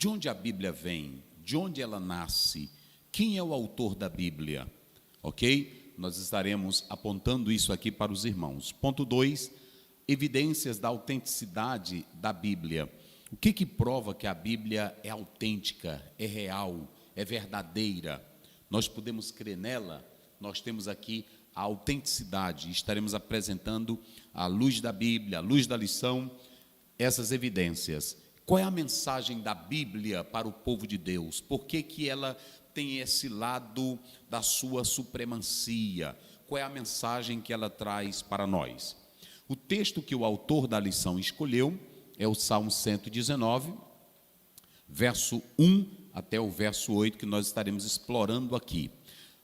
De onde a Bíblia vem? De onde ela nasce? Quem é o autor da Bíblia? Ok? Nós estaremos apontando isso aqui para os irmãos. Ponto 2, evidências da autenticidade da Bíblia. O que prova que a Bíblia é autêntica, é real, é verdadeira? Nós podemos crer nela? Nós temos aqui a autenticidade. Estaremos apresentando à luz da Bíblia, à luz da lição, essas evidências. Qual é a mensagem da Bíblia para o povo de Deus? Por que ela tem esse lado da sua supremacia? Qual é a mensagem que ela traz para nós? O texto que o autor da lição escolheu é o Salmo 119, verso 1 até o verso 8, que nós estaremos explorando aqui.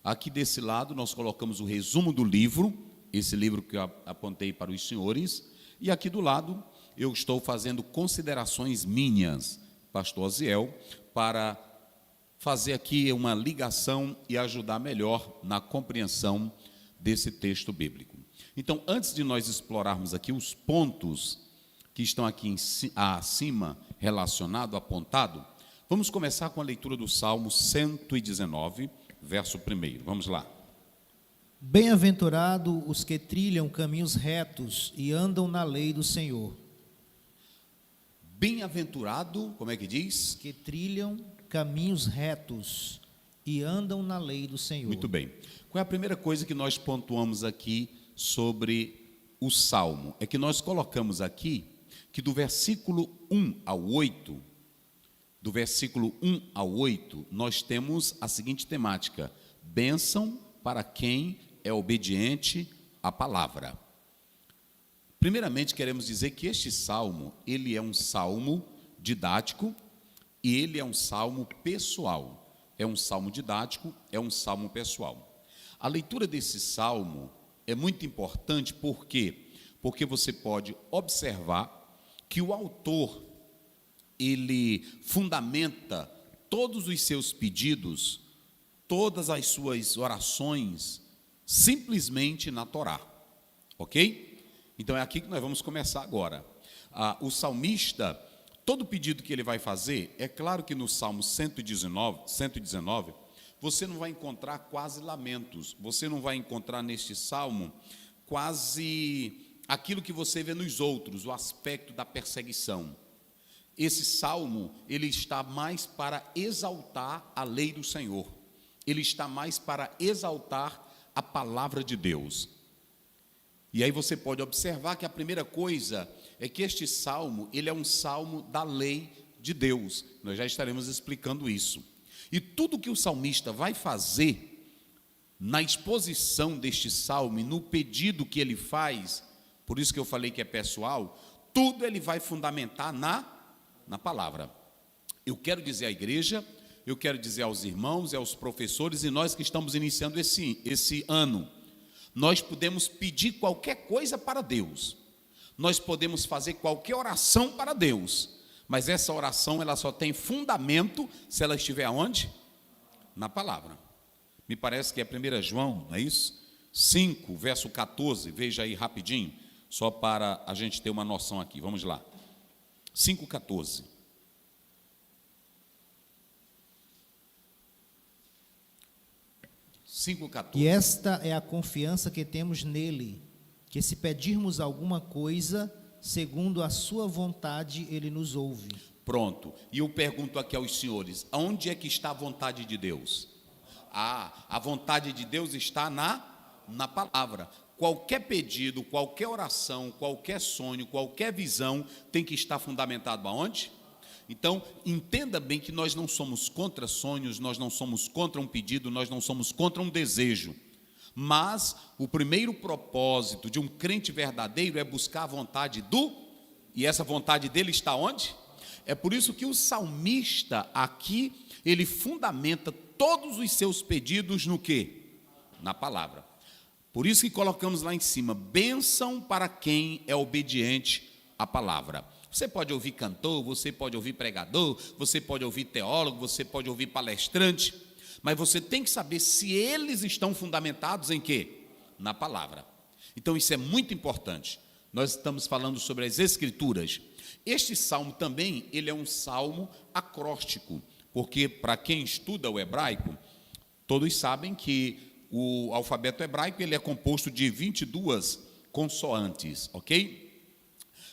Aqui desse lado nós colocamos o resumo do livro, esse livro que eu apontei para os senhores, e aqui do lado eu estou fazendo considerações minhas, pastor Aziel, para fazer aqui uma ligação e ajudar melhor na compreensão desse texto bíblico. Então, antes de nós explorarmos aqui os pontos que estão aqui acima, relacionado, apontado, vamos começar com a leitura do Salmo 119, verso 1. Vamos lá. Bem-aventurado os que trilham caminhos retos e andam na lei do Senhor. Bem-aventurado, como é que diz? Que trilham caminhos retos e andam na lei do Senhor. Muito bem. Qual é a primeira coisa que nós pontuamos aqui sobre o Salmo? É que nós colocamos aqui que do versículo 1 ao 8, nós temos a seguinte temática: bênção para quem é obediente à palavra. Primeiramente, queremos dizer que este salmo, ele é um salmo didático e ele é um salmo pessoal. É um salmo didático, é um salmo pessoal. A leitura desse salmo é muito importante, por quê? Porque você pode observar que o autor, ele fundamenta todos os seus pedidos, todas as suas orações, simplesmente na Torá, ok? Então é aqui que nós vamos começar agora. O salmista, todo pedido que ele vai fazer, é claro que no Salmo 119, você não vai encontrar quase lamentos, você não vai encontrar neste salmo quase aquilo que você vê nos outros, o aspecto da perseguição. Esse salmo, ele está mais para exaltar a lei do Senhor, ele está mais para exaltar a palavra de Deus. E aí você pode observar que a primeira coisa é que este salmo, ele é um salmo da lei de Deus. Nós já estaremos explicando isso. E tudo que o salmista vai fazer na exposição deste salmo e no pedido que ele faz, por isso que eu falei que é pessoal, tudo ele vai fundamentar na palavra. Eu quero dizer à igreja, eu quero dizer aos irmãos e aos professores e nós que estamos iniciando esse ano, nós podemos pedir qualquer coisa para Deus, nós podemos fazer qualquer oração para Deus, mas essa oração ela só tem fundamento se ela estiver aonde? Na palavra. Me parece que é 1 João, não é isso? 5, verso 14, veja aí rapidinho, só para a gente ter uma noção aqui, vamos lá. 5,14. E esta é a confiança que temos nele, que se pedirmos alguma coisa, segundo a sua vontade, ele nos ouve. Pronto. E eu pergunto aqui aos senhores, aonde é que está a vontade de Deus? A vontade de Deus está na palavra. Qualquer pedido, qualquer oração, qualquer sonho, qualquer visão tem que estar fundamentado aonde? Então, entenda bem que nós não somos contra sonhos, nós não somos contra um pedido, nós não somos contra um desejo. Mas o primeiro propósito de um crente verdadeiro é buscar a vontade e essa vontade dele está onde? É por isso que o salmista aqui, ele fundamenta todos os seus pedidos no quê? Na palavra. Por isso que colocamos lá em cima, bênção para quem é obediente à palavra. Você pode ouvir cantor, você pode ouvir pregador, você pode ouvir teólogo, você pode ouvir palestrante, mas você tem que saber se eles estão fundamentados em quê? Na palavra. Então isso é muito importante. Nós estamos falando sobre as Escrituras. Este salmo também, ele é um salmo acróstico, porque para quem estuda o hebraico, todos sabem que o alfabeto hebraico ele é composto de 22 consoantes, ok?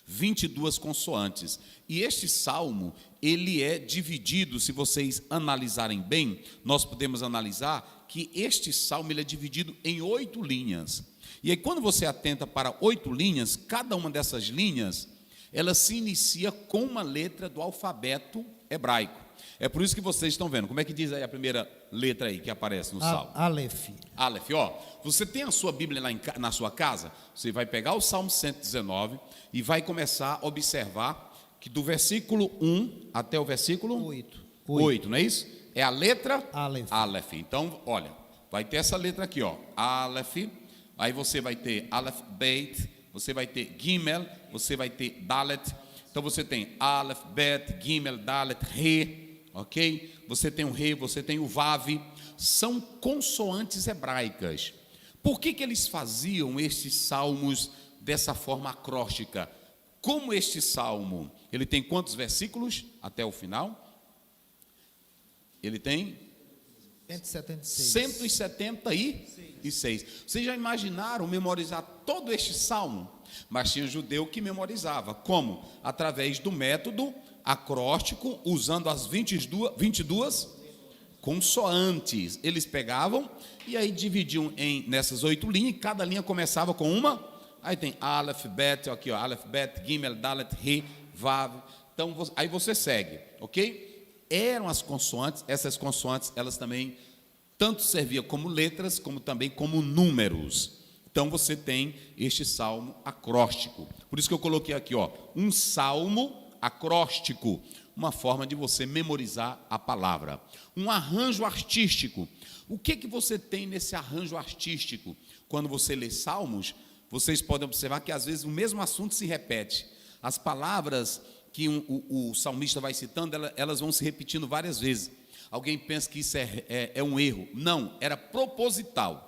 22 consoantes. E este salmo, ele é dividido, se vocês analisarem bem, nós podemos analisar que este salmo ele é dividido em 8 linhas. E aí quando você atenta para 8 linhas, cada uma dessas linhas, ela se inicia com uma letra do alfabeto hebraico. É por isso que vocês estão vendo. Como é que diz aí a primeira letra aí que aparece no salmo? Aleph. Aleph, ó. Você tem a sua Bíblia lá na sua casa, você vai pegar o Salmo 119 e vai começar a observar que do versículo 1 até o versículo 8, não é isso? É a letra Aleph. Aleph. Então, olha, vai ter essa letra aqui, ó. Aleph, aí você vai ter Aleph Bet, você vai ter Gimel, você vai ter Dalet. Então você tem Aleph, Bet, Gimel, Dalet, Re. Ok? Você tem o Re, você tem o Vav, são consoantes hebraicas. Por que eles faziam estes salmos dessa forma acróstica? Como este salmo, ele tem quantos versículos até o final? Ele tem 176. Vocês já imaginaram memorizar todo este salmo? Mas tinha judeu que memorizava. Como? Através do método acróstico, usando as 22 consoantes. Eles pegavam e aí dividiam nessas 8 linhas, e cada linha começava com uma. Aí tem Aleph, Bet, aqui ó, Aleph, Bet, Gimel, Dalet, Re, Vav. Então, aí você segue, ok? Eram as consoantes, essas consoantes, elas também tanto serviam como letras, como também como números. Então, você tem este salmo acróstico. Por isso que eu coloquei aqui, ó, um salmo acróstico, uma forma de você memorizar a palavra. Um arranjo artístico. O que você tem nesse arranjo artístico? Quando você lê salmos, vocês podem observar que às vezes o mesmo assunto se repete. As palavras que o salmista vai citando, elas vão se repetindo várias vezes. Alguém pensa que isso é um erro. Não, era proposital.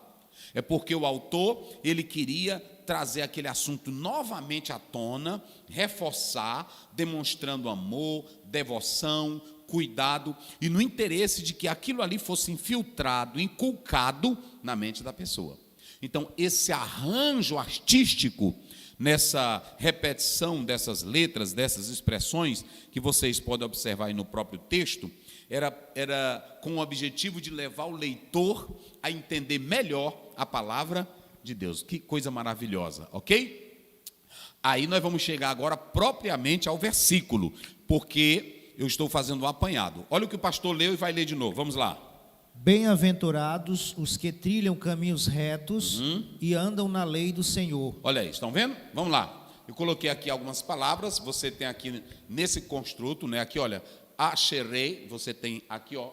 É porque o autor, ele queria trazer aquele assunto novamente à tona, reforçar, demonstrando amor, devoção, cuidado, e no interesse de que aquilo ali fosse infiltrado, inculcado na mente da pessoa. Então, esse arranjo artístico, nessa repetição dessas letras, dessas expressões, que vocês podem observar aí no próprio texto, era com o objetivo de levar o leitor a entender melhor a palavra de Deus. Que coisa maravilhosa, ok? Aí nós vamos chegar agora propriamente ao versículo, porque eu estou fazendo um apanhado. Olha o que o pastor leu e vai ler de novo. Vamos lá. Bem-aventurados os que trilham caminhos retos e andam na lei do Senhor. Olha aí, estão vendo? Vamos lá. Eu coloquei aqui algumas palavras, você tem aqui nesse construto, né? Aqui, olha, Asherei, você tem aqui, ó,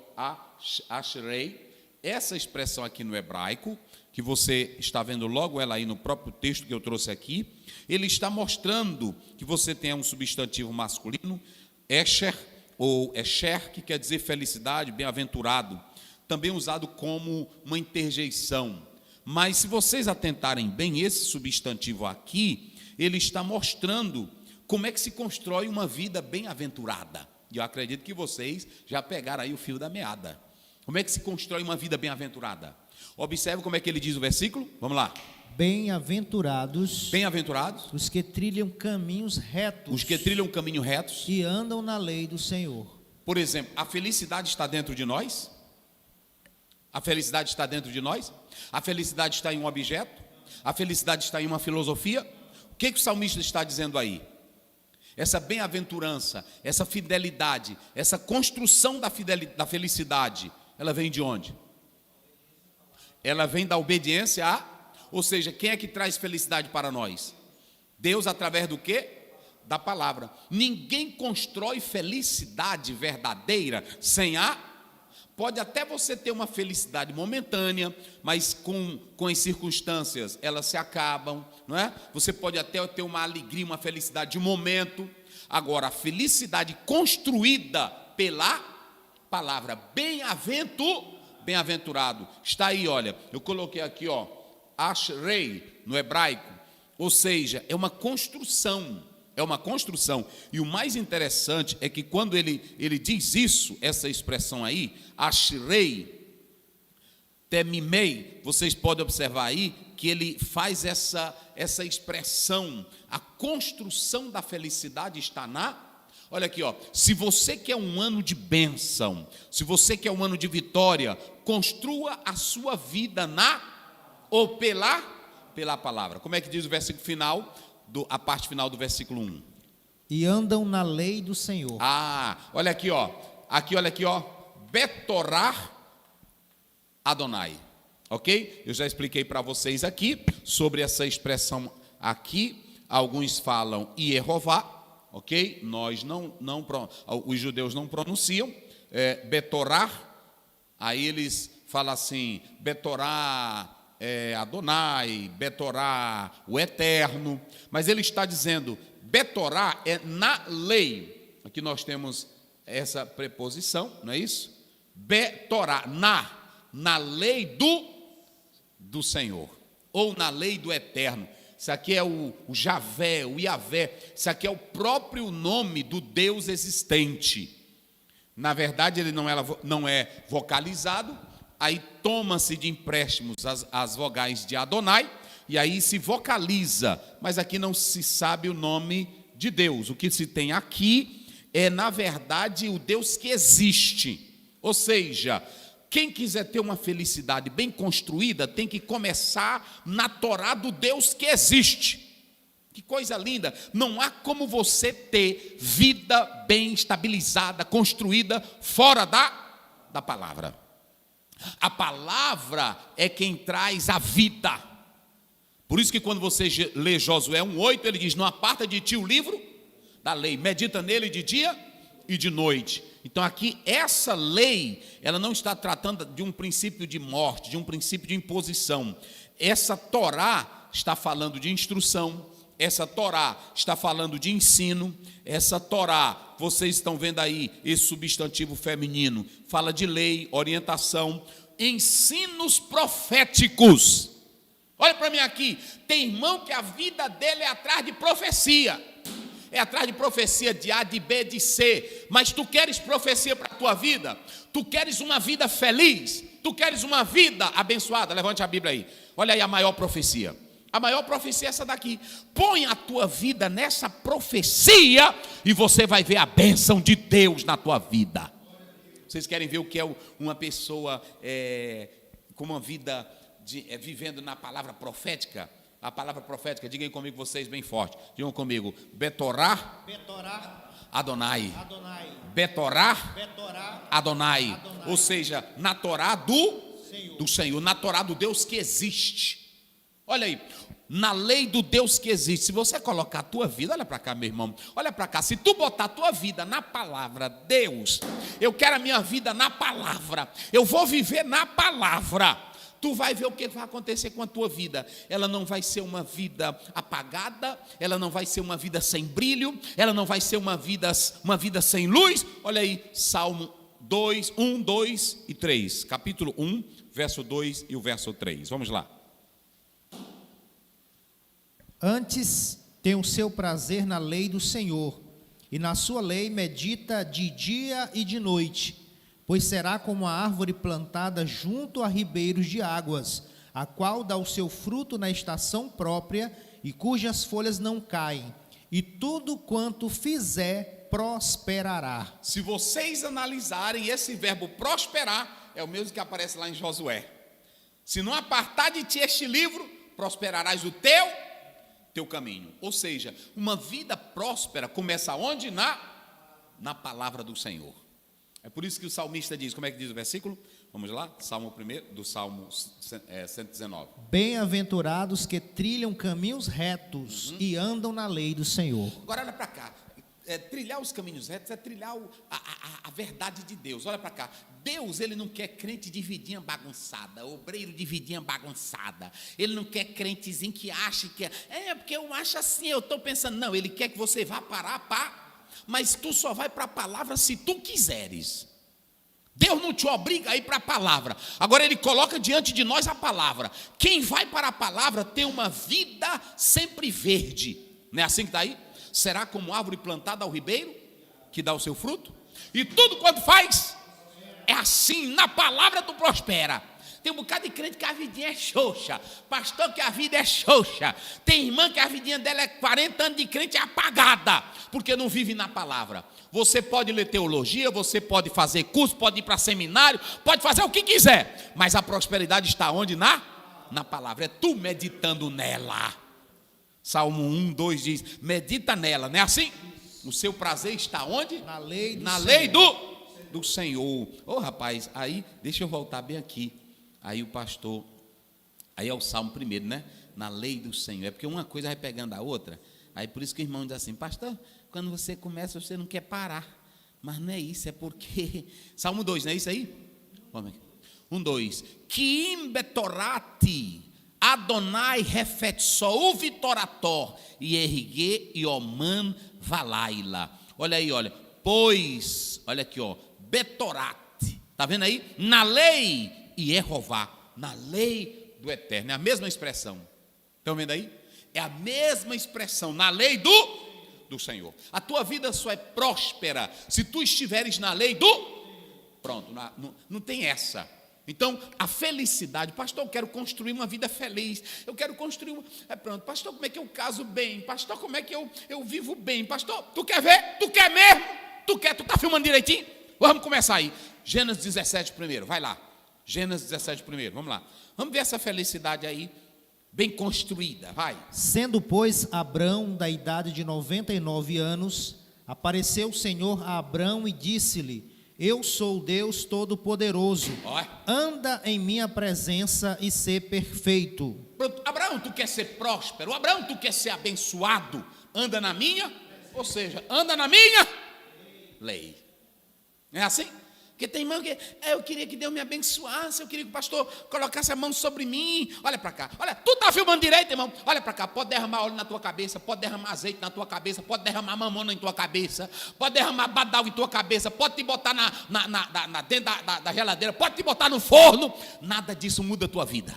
Asherei. Essa expressão aqui no hebraico, que você está vendo logo ela aí no próprio texto que eu trouxe aqui, ele está mostrando que você tem um substantivo masculino, Esher, ou Esher, que quer dizer felicidade, bem-aventurado, também usado como uma interjeição. Mas se vocês atentarem bem, esse substantivo aqui, ele está mostrando como é que se constrói uma vida bem-aventurada. E eu acredito que vocês já pegaram aí o fio da meada. Como é que se constrói uma vida bem-aventurada? Observe como é que ele diz o versículo. Vamos lá. Bem-aventurados os que trilham caminhos retos. Os que trilham caminhos retos. E andam na lei do Senhor. Por exemplo, a felicidade está dentro de nós? A felicidade está dentro de nós? A felicidade está em um objeto? A felicidade está em uma filosofia? O que o salmista está dizendo aí? Essa bem-aventurança, essa fidelidade, essa construção da felicidade, ela vem de onde? Ela vem da obediência ou seja, quem é que traz felicidade para nós? Deus através do quê? Da palavra. Ninguém constrói felicidade verdadeira sem Pode até você ter uma felicidade momentânea, mas com as circunstâncias, elas se acabam, não é? Você pode até ter uma alegria, uma felicidade de momento. Agora, a felicidade construída pela palavra, bem-aventurado, está aí, olha, eu coloquei aqui, ó, Ashrei, no hebraico, ou seja, é uma construção É uma construção. E o mais interessante é que quando ele diz isso, essa expressão aí, ashrei, temimei, vocês podem observar aí que ele faz essa expressão. A construção da felicidade está olha aqui, ó, se você quer um ano de bênção, se você quer um ano de vitória, construa a sua vida ou pela palavra. Como é que diz o versículo final? A parte final do versículo 1. E andam na lei do Senhor. Olha aqui, ó. Olha aqui, ó. Betorá Adonai. Ok? Eu já expliquei para vocês aqui sobre essa expressão aqui. Alguns falam Yehová, ok? Os judeus não pronunciam. Betorá. Aí eles falam assim, Betorá Adonai, Betorá, o Eterno, mas ele está dizendo, Betorá é na lei. Aqui nós temos essa preposição, não é isso? Betorá, na lei do Senhor, ou na lei do Eterno. Isso aqui é o Javé, o Iavé, isso aqui é o próprio nome do Deus existente. Na verdade, ele não é vocalizado. Aí toma-se de empréstimos as vogais de Adonai, e aí se vocaliza, mas aqui não se sabe o nome de Deus. O que se tem aqui é, na verdade, o Deus que existe. Ou seja, quem quiser ter uma felicidade bem construída, tem que começar na Torá do Deus que existe. Que coisa linda! Não há como você ter vida bem estabilizada, construída, fora da palavra. A palavra é quem traz a vida. Por isso que quando você lê Josué 1:8, ele diz, não aparta de ti o livro da lei, medita nele de dia e de noite. Então aqui, essa lei, ela não está tratando de um princípio de morte, de um princípio de imposição. Essa Torá está falando de instrução, essa Torá está falando de ensino, essa Torá, vocês estão vendo aí, esse substantivo feminino, fala de lei, orientação, ensinos proféticos. Olha para mim aqui, tem irmão que a vida dele é atrás de profecia, é atrás de profecia de A, de B, de C, mas tu queres profecia para a tua vida? Tu queres uma vida feliz? Tu queres uma vida abençoada? Levante a Bíblia aí, olha aí a maior profecia. A maior profecia é essa daqui. Põe a tua vida nessa profecia e você vai ver a bênção de Deus na tua vida. Vocês querem ver o que é uma pessoa com uma vida vivendo na palavra profética? A palavra profética, digam comigo vocês bem forte. Digam comigo, Betorá Adonai. Betorá Adonai. Ou seja, na Torá do Senhor, na Torá do Deus que existe. Olha aí, na lei do Deus que existe, se você colocar a tua vida, olha para cá, meu irmão, olha para cá, se tu botar a tua vida na palavra, Deus, eu quero a minha vida na palavra, eu vou viver na palavra, tu vai ver o que vai acontecer com a tua vida. Ela não vai ser uma vida apagada, ela não vai ser uma vida sem brilho, ela não vai ser uma vida sem luz. Olha aí, Salmo 1, 2 e 3, capítulo 1, verso 2 e o verso 3, vamos lá. Antes tem o seu prazer na lei do Senhor, e na sua lei medita de dia e de noite, pois será como a árvore plantada junto a ribeiros de águas, a qual dá o seu fruto na estação própria, e cujas folhas não caem, e tudo quanto fizer prosperará. Se vocês analisarem, esse verbo prosperar é o mesmo que aparece lá em Josué. Se não apartar de ti este livro, prosperarás o teu caminho. Ou seja, uma vida próspera começa onde? Na palavra do Senhor. É por isso que o salmista diz, como é que diz o versículo? Vamos lá, Salmo 1, do Salmo 119. Bem-aventurados que trilham caminhos retos e andam na lei do Senhor. Agora olha para cá, trilhar os caminhos retos é trilhar a verdade de Deus. Olha para cá, Deus, ele não quer crente de vidinha bagunçada, obreiro de vidinha bagunçada. Ele não quer crentezinho que ache que porque eu acho assim, eu estou pensando. Não, ele quer que você vá parar, mas tu só vai para a palavra se tu quiseres. Deus não te obriga a ir para a palavra. Agora ele coloca diante de nós a palavra. Quem vai para a palavra tem uma vida sempre verde. Não é assim que está aí? será como árvore plantada ao ribeiro, que dá o seu fruto, e tudo quanto faz, é assim, na palavra tu prospera. Tem um bocado de crente que a vidinha é xoxa, pastor que a vida é xoxa, tem irmã que a vidinha dela é 40 anos de crente apagada, porque não vive na palavra. Você pode ler teologia, você pode fazer curso, pode ir para seminário, pode fazer o que quiser, mas a prosperidade está onde? Na palavra, é tu meditando nela. Salmo 1, 2 diz, medita nela, não é assim? O seu prazer está onde? Na lei do Na Senhor. lei do Senhor. Ô rapaz, aí, deixa eu voltar bem aqui. Aí o pastor, aí é o Salmo primeiro, né? Na lei do Senhor. É porque uma coisa vai pegando a outra. Aí por isso que o irmão diz assim, pastor, quando você começa, você não quer parar. Mas não é isso, é porque... Salmo 2, não é isso aí? Vamos aqui. 1, 2. Que imbetorati Adonai refetsou vitorator e ergue e oman valaila. Olha aí, olha. Pois, olha aqui, ó. Betorate. Tá vendo aí? Na lei e Jeová. Na lei do Eterno. É a mesma expressão. Estão vendo aí? É a mesma expressão. Na lei do Senhor. A tua vida só é próspera se tu estiveres na lei do... Pronto, não tem essa. Então, a felicidade, pastor, eu quero construir uma vida feliz, eu quero construir, pronto, pastor, como é que eu caso bem, pastor, como é que eu vivo bem, pastor, tu quer ver, tu quer mesmo, tu está filmando direitinho? Vamos começar aí, Gênesis 17 primeiro, vai lá, Gênesis 17 primeiro, vamos lá, vamos ver essa felicidade aí, bem construída, vai. Sendo, pois, Abrão da idade de 99 anos, apareceu o Senhor a Abrão e disse-lhe, eu sou Deus Todo-Poderoso, anda em minha presença e ser perfeito. Pronto, Abraão, tu quer ser próspero, Abraão, tu quer ser abençoado, anda na minha, ou seja, anda na minha lei. Não é assim? Porque tem irmão que, eu queria que Deus me abençoasse, eu queria que o pastor colocasse a mão sobre mim, olha para cá, olha, tu está filmando direito, irmão, olha para cá, pode derramar óleo na tua cabeça, pode derramar azeite na tua cabeça, pode derramar mamona em tua cabeça, pode derramar badal em tua cabeça, pode te botar dentro da geladeira, pode te botar no forno, nada disso muda a tua vida.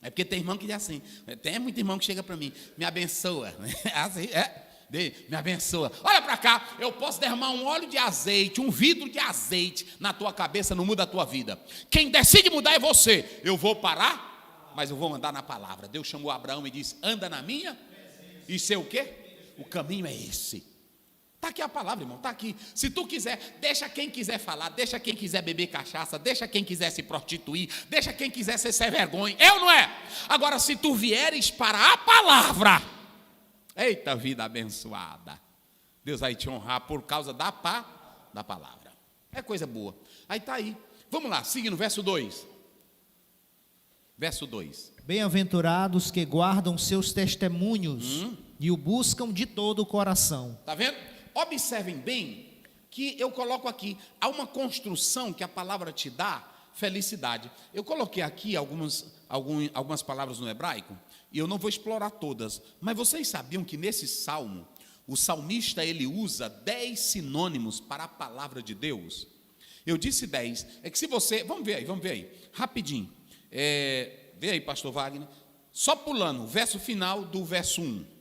É porque tem irmão que diz assim, tem muito irmão que chega para mim, me abençoa, assim, me abençoa, olha para cá, eu posso derramar um óleo de azeite, um vidro de azeite na tua cabeça, não muda a tua vida. Quem decide mudar é você. Eu vou parar, mas eu vou andar na palavra. Deus chamou Abraão e disse, anda na minha, e sei o quê? O caminho é esse. Está aqui a palavra, irmão, está aqui. Se tu quiser, deixa quem quiser falar, deixa quem quiser beber cachaça, deixa quem quiser se prostituir, deixa quem quiser ser sem vergonha, ou não é? Agora, se tu vieres para a palavra, eita vida abençoada, Deus vai te honrar por causa da palavra, é coisa boa. Aí está aí, vamos lá, seguindo, verso 2. Verso 2. Bem-aventurados que guardam seus testemunhos e o buscam de todo o coração. Está vendo? Observem bem que eu coloco aqui, há uma construção que a palavra te dá, felicidade. Eu coloquei aqui algumas palavras no hebraico, e eu não vou explorar todas, mas vocês sabiam que nesse salmo, o salmista ele usa 10 sinônimos para a palavra de Deus? Eu disse 10, é que se você, vamos ver aí, rapidinho, vê aí pastor Wagner, só pulando, verso final do verso 1.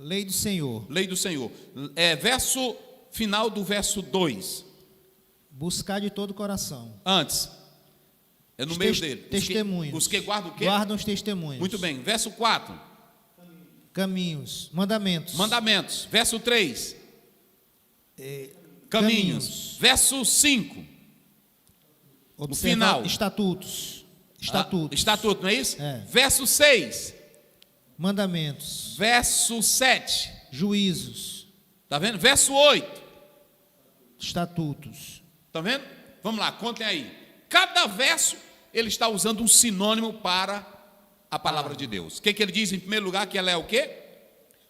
Lei do Senhor. Lei do Senhor, verso final do verso 2. Buscar de todo o coração. Antes, é no meio dele. Testemunhos. Os que guardam o quê? Guardam os testemunhos. Muito bem, verso 4. Caminhos. Mandamentos. Mandamentos. Verso 3. Caminhos. Verso 5. No final. Estatutos. Estatuto, não é isso? É. Verso 6. Mandamentos. Verso 7. Juízos. Está vendo? Verso 8. Estatutos. Está vendo? Vamos lá, contem aí. Cada verso, ele está usando um sinônimo para a palavra de Deus. O que ele diz em primeiro lugar? Que ela é o quê?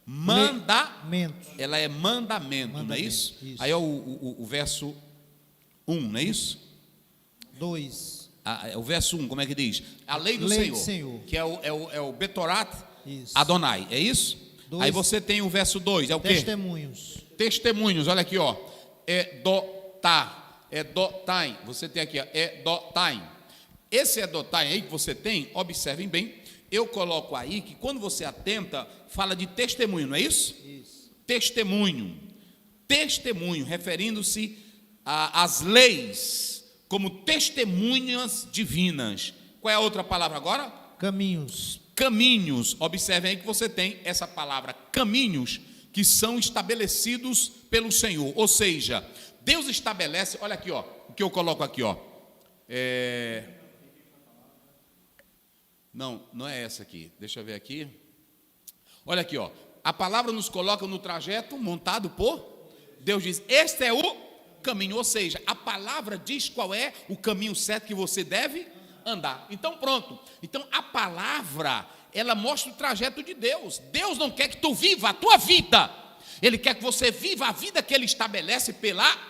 Mandamento. Ela é mandamento, não é isso? Aí é o verso 1, não é isso? 2. O verso 1, como é que diz? A lei do Senhor, que é o Betorat Adonai, é isso? 2. Aí você tem o verso 2, é o quê? Testemunhos, olha aqui, ó. Edotain, você tem aqui, ó, Edotain. Esse Edotain aí que você tem, observem bem, eu coloco aí que quando você atenta, fala de testemunho, não é isso? Isso. Testemunho. Testemunho, referindo-se às leis como testemunhas divinas. Qual é a outra palavra agora? Caminhos. Caminhos. Observem aí que você tem essa palavra caminhos que são estabelecidos pelo Senhor. Ou seja, Deus estabelece, olha aqui, ó, o que eu coloco aqui, ó. Não é essa aqui. Deixa eu ver aqui. Olha aqui, ó. A palavra nos coloca no trajeto montado por Deus. Diz, este é o caminho. Ou seja, a palavra diz qual é o caminho certo que você deve andar. Então pronto. Então a palavra, ela mostra o trajeto de Deus. Deus não quer que tu viva a tua vida. Ele quer que você viva a vida que Ele estabelece pela...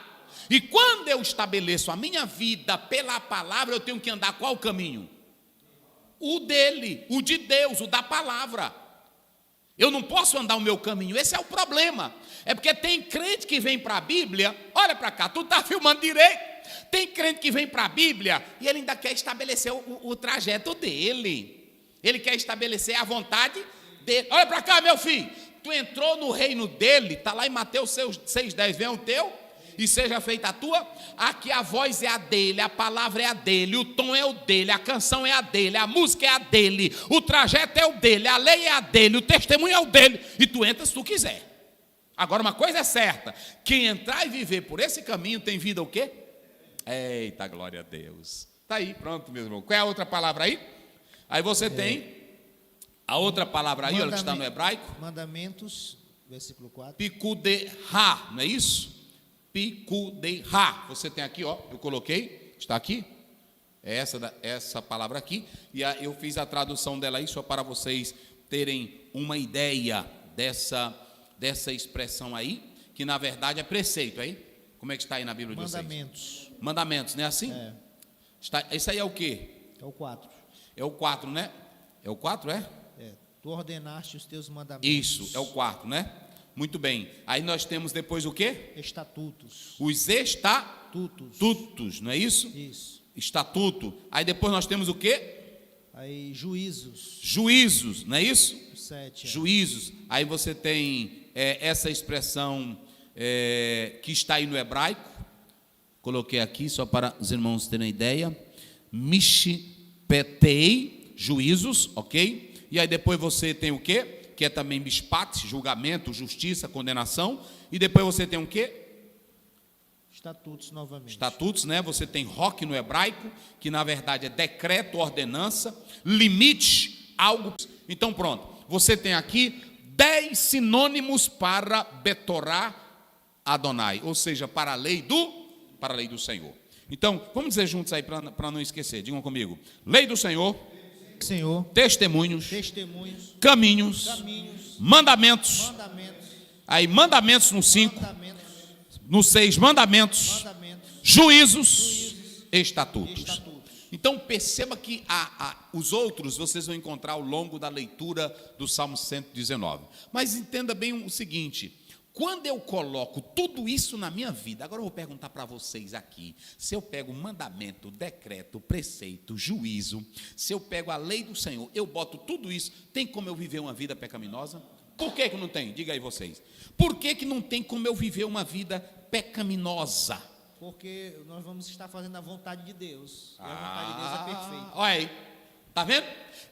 E quando eu estabeleço a minha vida pela palavra, eu tenho que andar qual caminho? O dele, o de Deus, o da palavra. Eu não posso andar o meu caminho, esse é o problema. É porque tem crente que vem para a Bíblia, olha para cá, tu está filmando direito. Tem crente que vem para a Bíblia e ele ainda quer estabelecer o trajeto dele. Ele quer estabelecer a vontade dele. Olha para cá, meu filho, tu entrou no reino dele, está lá em Mateus 6,10, vem o teu e seja feita a tua. Aqui a voz é a dele, a palavra é a dele, o tom é o dele, a canção é a dele, a música é a dele, o trajeto é o dele, a lei é a dele, o testemunho é o dele, e tu entra se tu quiser. Agora uma coisa é certa, quem entrar e viver por esse caminho tem vida o quê? Eita, glória a Deus. Está aí, pronto, meu irmão. Qual é a outra palavra aí? Aí você tem a outra palavra aí, olha que está no hebraico. Mandamentos, versículo 4. Pikudeha, não é isso? Pikudeha. Você tem aqui, ó, eu coloquei, está aqui. É essa palavra aqui. E eu fiz a tradução dela aí, só para vocês terem uma ideia dessa expressão aí, que na verdade é preceito, aí. Como é que está aí na Bíblia de vocês? Mandamentos. Mandamentos, não é assim? É. Isso aí é o quê? É o 4. É o 4, né? É o 4, é? É. Tu ordenaste os teus mandamentos. Isso, é o 4, né? Muito bem. Aí nós temos depois o quê? Estatutos. Os estatutos, não é isso? Isso. Estatuto. Aí depois nós temos o quê? Aí juízos. Juízos, não é isso? 7. Juízos. Aí você tem essa expressão que está aí no hebraico. Coloquei aqui só para os irmãos terem ideia. Mishpetei, juízos, ok? E aí depois você tem o quê? Que é também mishpat, julgamento, justiça, condenação. E depois você tem o quê? Estatutos novamente. Estatutos, né? Você tem roque no hebraico, que na verdade é decreto, ordenança, limite, algo. Então pronto, você tem aqui 10 sinônimos para Betorá Adonai, ou seja, para a lei do Senhor. Então, vamos dizer juntos aí para não esquecer. Digam comigo. Lei do Senhor. Senhor. Testemunhos. Caminhos. Mandamentos. Aí mandamentos no 5. No 6, mandamentos. Juízos. Estatutos. Então perceba que os outros vocês vão encontrar ao longo da leitura do Salmo 119. Mas entenda bem o seguinte: quando eu coloco tudo isso na minha vida, agora eu vou perguntar para vocês aqui, se eu pego mandamento, decreto, preceito, juízo, se eu pego a lei do Senhor, eu boto tudo isso, tem como eu viver uma vida pecaminosa? Por que não tem? Diga aí vocês. Por que não tem como eu viver uma vida pecaminosa? Porque nós vamos estar fazendo a vontade de Deus. E a vontade de Deus é perfeita. Olha aí, está vendo?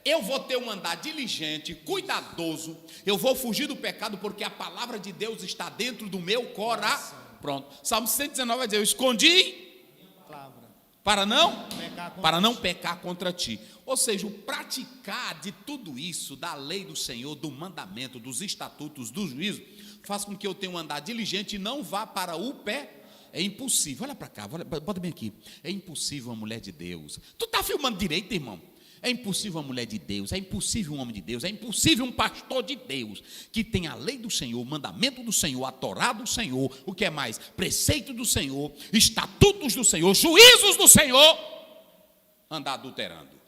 Eu vou ter um andar diligente, cuidadoso. Eu vou fugir do pecado porque a palavra de Deus está dentro do meu coração. Pronto. Salmo 119 vai dizer: eu escondi para não pecar contra ti. Ou seja, o praticar de tudo isso, da lei do Senhor, do mandamento, dos estatutos, do juízo, faz com que eu tenha um andar diligente e não vá para o pé. É impossível, olha para cá, bota bem aqui. É impossível uma mulher de Deus. Tu está filmando direito, irmão? É impossível uma mulher de Deus, é impossível um homem de Deus, é impossível um pastor de Deus que tem a lei do Senhor, o mandamento do Senhor, a Torá do Senhor, o que é mais? Preceito do Senhor, estatutos do Senhor, juízos do Senhor, andar adulterando.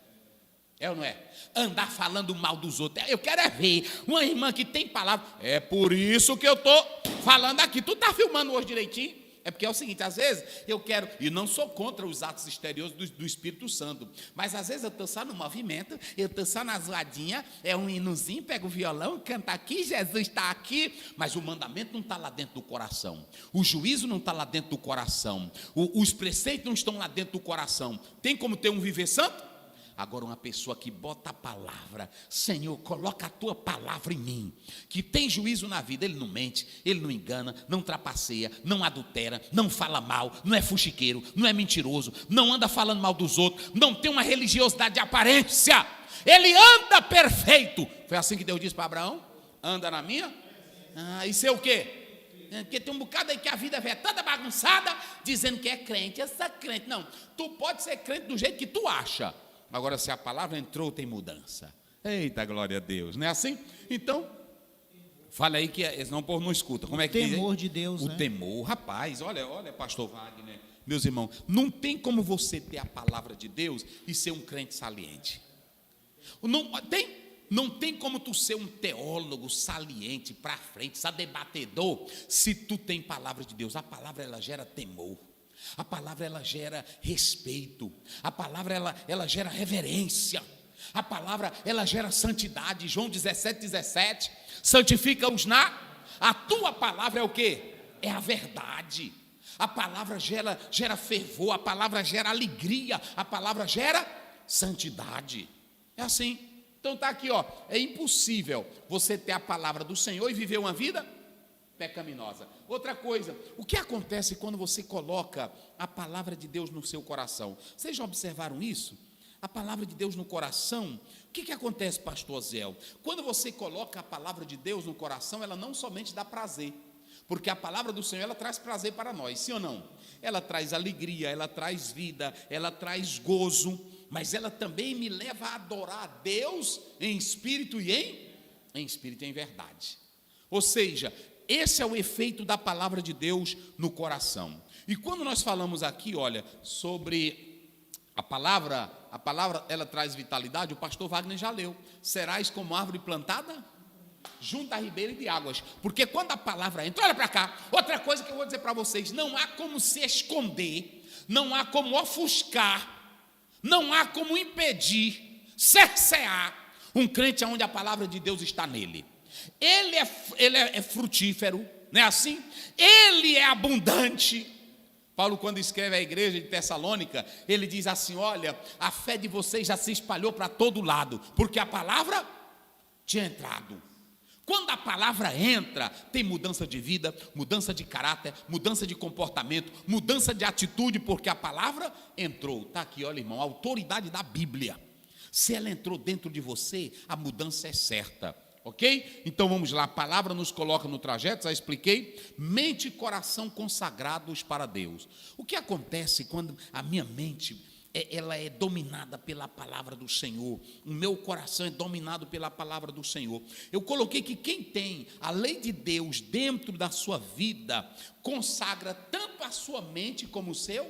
É ou não é? Andar falando mal dos outros. Eu quero ver uma irmã que tem palavra. É por isso que eu estou falando aqui. Tu está filmando hoje direitinho? É porque é o seguinte, às vezes eu quero, e não sou contra os atos exteriores do Espírito Santo, mas às vezes eu estou só no movimento, eu estou só na zoadinha, é um hinozinho, pego o violão, canta aqui, Jesus está aqui, mas o mandamento não está lá dentro do coração, o juízo não está lá dentro do coração, os preceitos não estão lá dentro do coração. Tem como ter um viver santo? Agora uma pessoa que bota a palavra, Senhor, coloca a tua palavra em mim, que tem juízo na vida, ele não mente, ele não engana, não trapaceia, não adultera, não fala mal, não é fuxiqueiro, não é mentiroso, não anda falando mal dos outros, não tem uma religiosidade de aparência, ele anda perfeito. Foi assim que Deus disse para Abraão, anda na minha, isso é o quê? Porque tem um bocado aí que a vida é toda bagunçada, dizendo que é crente, essa crente, não, tu pode ser crente do jeito que tu acha, agora, se a palavra entrou, tem mudança. Eita, glória a Deus. Não é assim? Então, fala aí que eles não por não escuta. Como é que diz? O temor de Deus, o né? temor. Rapaz, olha, pastor Wagner, meus irmãos, não tem como você ter a palavra de Deus e ser um crente saliente. Não tem como tu ser um teólogo saliente, para frente, debatedor, se tu tem palavra de Deus. A palavra, ela gera temor. A palavra, ela gera respeito. A palavra, ela gera reverência. A palavra, ela gera santidade. João 17:17, santifica-os a tua palavra é o quê? É a verdade. A palavra gera fervor, a palavra gera alegria, a palavra gera santidade. É assim. Então está aqui, ó, é impossível você ter a palavra do Senhor e viver uma vida pecaminosa. Outra coisa, o que acontece quando você coloca a palavra de Deus no seu coração? Vocês já observaram isso? A palavra de Deus no coração, o que acontece, pastor Zéu? Quando você coloca a palavra de Deus no coração, ela não somente dá prazer, porque a palavra do Senhor, ela traz prazer para nós, sim ou não? Ela traz alegria, ela traz vida, ela traz gozo, mas ela também me leva a adorar a Deus em espírito e em verdade. Ou seja, esse é o efeito da palavra de Deus no coração. E quando nós falamos aqui, olha, sobre a palavra ela traz vitalidade, o pastor Wagner já leu. Serás como árvore plantada junto à ribeira de águas. Porque quando a palavra entra, olha para cá, outra coisa que eu vou dizer para vocês, não há como se esconder, não há como ofuscar, não há como impedir, cercear um crente onde a palavra de Deus está nele. Ele é frutífero, não é assim? Ele é abundante. Paulo, quando escreve à igreja de Tessalônica, ele diz assim, olha, a fé de vocês já se espalhou para todo lado, porque a palavra tinha entrado. Quando a palavra entra, tem mudança de vida, mudança de caráter, mudança de comportamento, mudança de atitude, porque a palavra entrou. Está aqui, olha, irmão, a autoridade da Bíblia. Se ela entrou dentro de você, a mudança é certa. Ok? Então vamos lá, a palavra nos coloca no trajeto, já expliquei, mente e coração consagrados para Deus. O que acontece quando a minha mente, ela é dominada pela palavra do Senhor, o meu coração é dominado pela palavra do Senhor? Eu coloquei que quem tem a lei de Deus dentro da sua vida, consagra tanto a sua mente como o seu.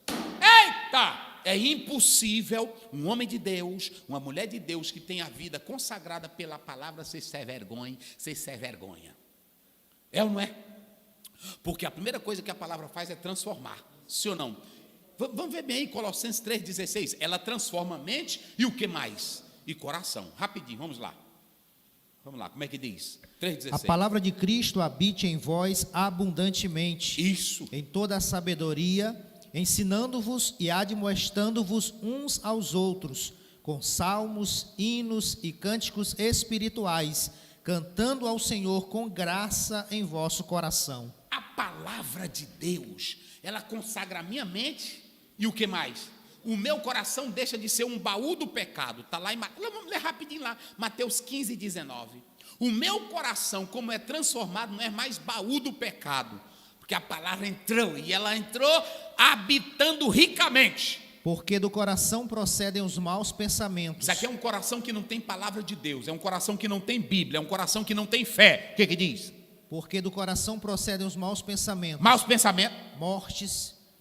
Eita! É impossível um homem de Deus, uma mulher de Deus que tem a vida consagrada pela palavra ser sem vergonha. É ou não é? Porque a primeira coisa que a palavra faz é transformar, sim ou não? Vamos ver bem aí, Colossenses 3,16. Ela transforma a mente e o que mais? E coração. Rapidinho, vamos lá. Vamos lá, como é que diz? 3,16. A palavra de Cristo habite em vós abundantemente. Isso. Em toda a sabedoria, ensinando-vos e admoestando-vos uns aos outros, com salmos, hinos e cânticos espirituais, cantando ao Senhor com graça em vosso coração. A palavra de Deus, ela consagra a minha mente e o que mais? O meu coração deixa de ser um baú do pecado. Está lá em vamos ler rapidinho lá, Mateus 15:19. O meu coração, como é transformado, não é mais baú do pecado, porque a palavra entrou, e ela entrou habitando ricamente. Porque do coração procedem os maus pensamentos. Isso aqui é um coração que não tem palavra de Deus, é um coração que não tem Bíblia, é um coração que não tem fé. O que diz? Porque do coração procedem os maus pensamentos. Maus pensamentos.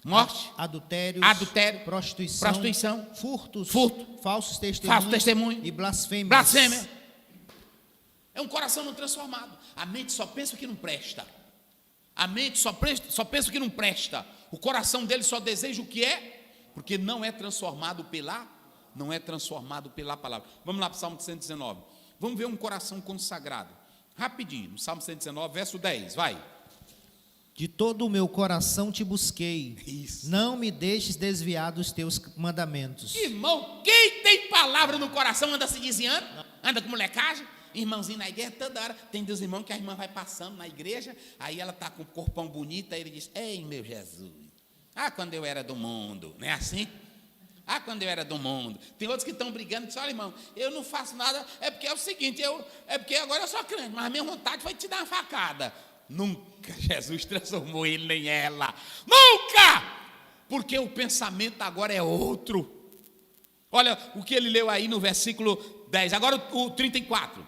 Morte, adultério, prostituição, furto, falsos testemunhos e blasfêmia. É um coração não transformado. A mente só pensa o que não presta. A mente só pensa o que não presta. O coração dele só deseja o que é, porque não é transformado pela palavra. Vamos lá para o Salmo 119. Vamos ver um coração consagrado. Rapidinho, no Salmo 119, verso 10, vai. De todo o meu coração te busquei. Isso. Não me deixes desviar dos teus mandamentos. Irmão, quem tem palavra no coração anda se desviando? Anda com molecagem? Irmãozinho na igreja, toda hora. Tem dos irmãos que a irmã vai passando na igreja, aí ela está com o corpão bonito, aí ele diz: ei, meu Jesus, quando eu era do mundo, não é assim? Quando eu era do mundo. Tem outros que estão brigando e dizem: olha, irmão, eu não faço nada, é porque é o seguinte, é porque agora eu sou crente, mas a minha vontade foi te dar uma facada. Nunca Jesus transformou ele nem ela. Nunca! Porque o pensamento agora é outro. Olha o que ele leu aí no versículo 10. Agora o 34.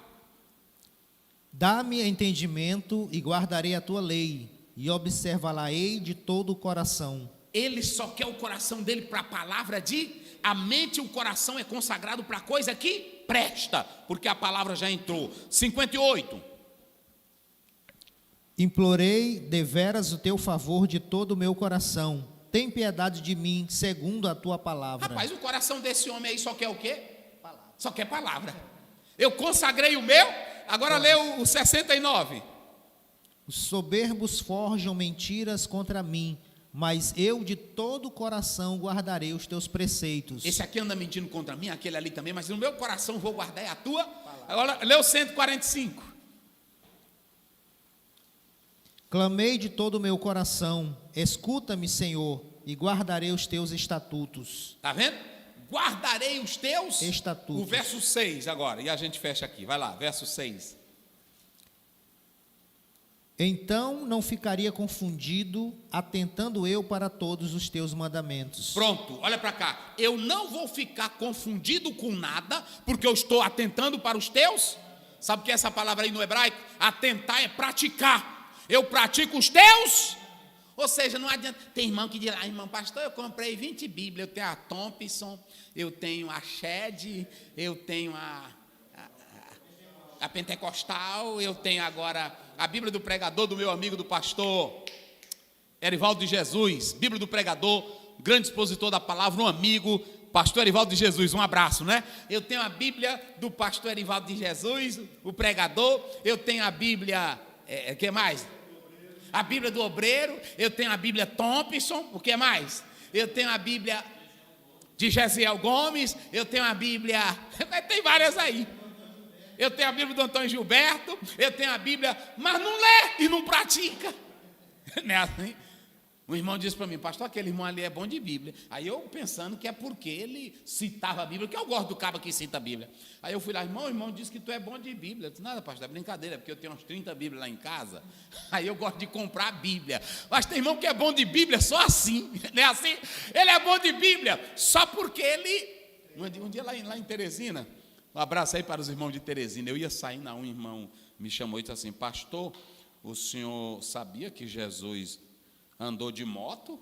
Dá-me entendimento e guardarei a tua lei, e observá-la-ei de todo o coração. Ele só quer o coração dele para a palavra a mente e o coração é consagrado para coisa que presta, porque a palavra já entrou. 58. Implorei deveras o teu favor de todo o meu coração. Tem piedade de mim, segundo a tua palavra. Rapaz, o coração desse homem aí só quer o quê? Palavra. Só quer palavra. Eu consagrei o meu, agora leu o 69. Os soberbos forjam mentiras contra mim, mas eu de todo o coração guardarei os teus preceitos. Esse aqui anda mentindo contra mim, aquele ali também, mas no meu coração vou guardar a tua palavra. Agora leu 145. Clamei de todo o meu coração, escuta-me, Senhor, e guardarei os teus estatutos. Está vendo? Guardarei os teus estatutos. O verso 6 agora, e a gente fecha aqui, vai lá, verso 6. Então não ficaria confundido, atentando eu para todos os teus mandamentos. Pronto, olha para cá. Eu não vou ficar confundido com nada, porque eu estou atentando para os teus. Sabe o que é essa palavra aí no hebraico? Atentar é praticar. Eu pratico os teus. Ou seja, não adianta. Tem irmão que diz lá: irmão pastor, eu comprei 20 Bíblias. Eu tenho a Thompson, eu tenho a Shed, eu tenho a Pentecostal, eu tenho agora a Bíblia do Pregador do meu amigo do pastor Erivaldo de Jesus. Bíblia do Pregador, grande expositor da palavra, um amigo, pastor Erivaldo de Jesus, um abraço, né? Eu tenho a Bíblia do pastor Erivaldo de Jesus, o pregador. Eu tenho a Bíblia, o que mais? A Bíblia do Obreiro. Eu tenho a Bíblia Thompson, o que mais? Eu tenho a Bíblia de Gesiel Gomes. Eu tenho a Bíblia, tem várias aí. Eu tenho a Bíblia do Antônio Gilberto. Eu tenho a Bíblia, mas não lê e não pratica. Não é assim? Um irmão disse para mim: pastor, aquele irmão ali é bom de Bíblia. Aí eu pensando que é porque ele citava a Bíblia, que eu gosto do cabo que cita a Bíblia. Aí eu fui lá: o irmão disse que tu é bom de Bíblia. Eu disse: nada, pastor, é brincadeira, porque eu tenho uns 30 Bíblias lá em casa. Aí eu gosto de comprar a Bíblia. Mas tem irmão que é bom de Bíblia só assim, não é assim? Ele é bom de Bíblia só porque ele... Um dia lá em Teresina, um abraço aí para os irmãos de Teresina. Eu ia saindo, um irmão me chamou e disse assim: pastor, o senhor sabia que Jesus andou de moto?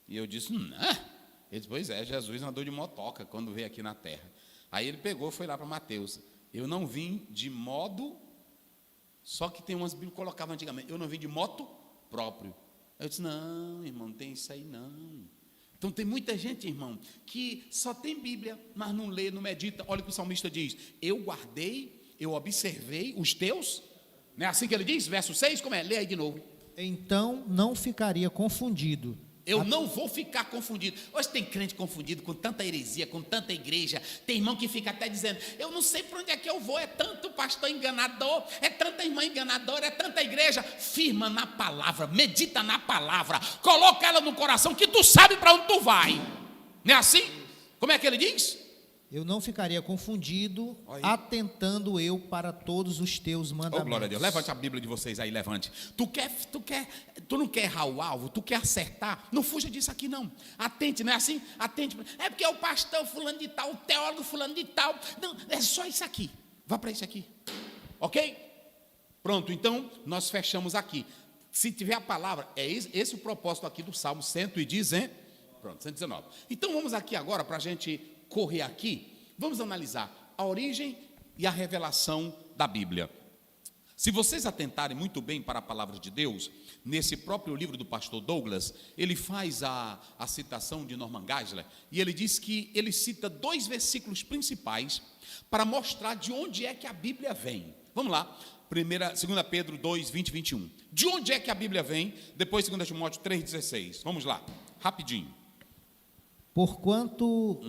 E eu disse: não. Ele disse: pois é, Jesus andou de motoca quando veio aqui na terra. Aí ele pegou, foi lá para Mateus: eu não vim de modo, só que tem umas Bíblias que colocavam antigamente, eu não vim de moto próprio. Aí eu disse: não, irmão, não tem isso aí não. Então tem muita gente, irmão, que só tem Bíblia, mas não lê, não medita. Olha o que o salmista diz: eu guardei, eu observei os teus. Não é assim que ele diz? Verso 6, como é? Lê aí de novo. Então não ficaria confundido. Eu não vou ficar confundido. Hoje tem crente confundido com tanta heresia, com tanta igreja. Tem irmão que fica até dizendo: eu não sei para onde é que eu vou. É tanto pastor enganador, é tanta irmã enganadora, é tanta igreja. Firma na palavra, medita na palavra, coloca ela no coração, que tu sabe para onde tu vai. Não é assim? Como é que ele diz? Eu não ficaria confundido, atentando eu para todos os teus mandamentos. Oh, glória a Deus. Levante a Bíblia de vocês aí, levante. Tu não quer errar o alvo, tu quer acertar. Não fuja disso aqui não. Atente, não é assim? Atente. É porque é o pastor fulano de tal, o teólogo fulano de tal. Não, é só isso aqui. Vá para isso aqui. Ok? Pronto, então nós fechamos aqui. Se tiver a palavra, é esse o propósito aqui do Salmo 119. Pronto, 119. Então vamos aqui agora para a gente correr aqui. Vamos analisar a origem e a revelação da Bíblia. Se vocês atentarem muito bem para a palavra de Deus, nesse próprio livro do pastor Douglas, ele faz a citação de Norman Geisler, e ele diz que ele cita 2 versículos principais para mostrar de onde é que a Bíblia vem. Vamos lá, 2 Pedro 2, 20 e 21. De onde é que a Bíblia vem? Depois 2 Timóteo 3,16. Vamos lá, rapidinho. Porquanto,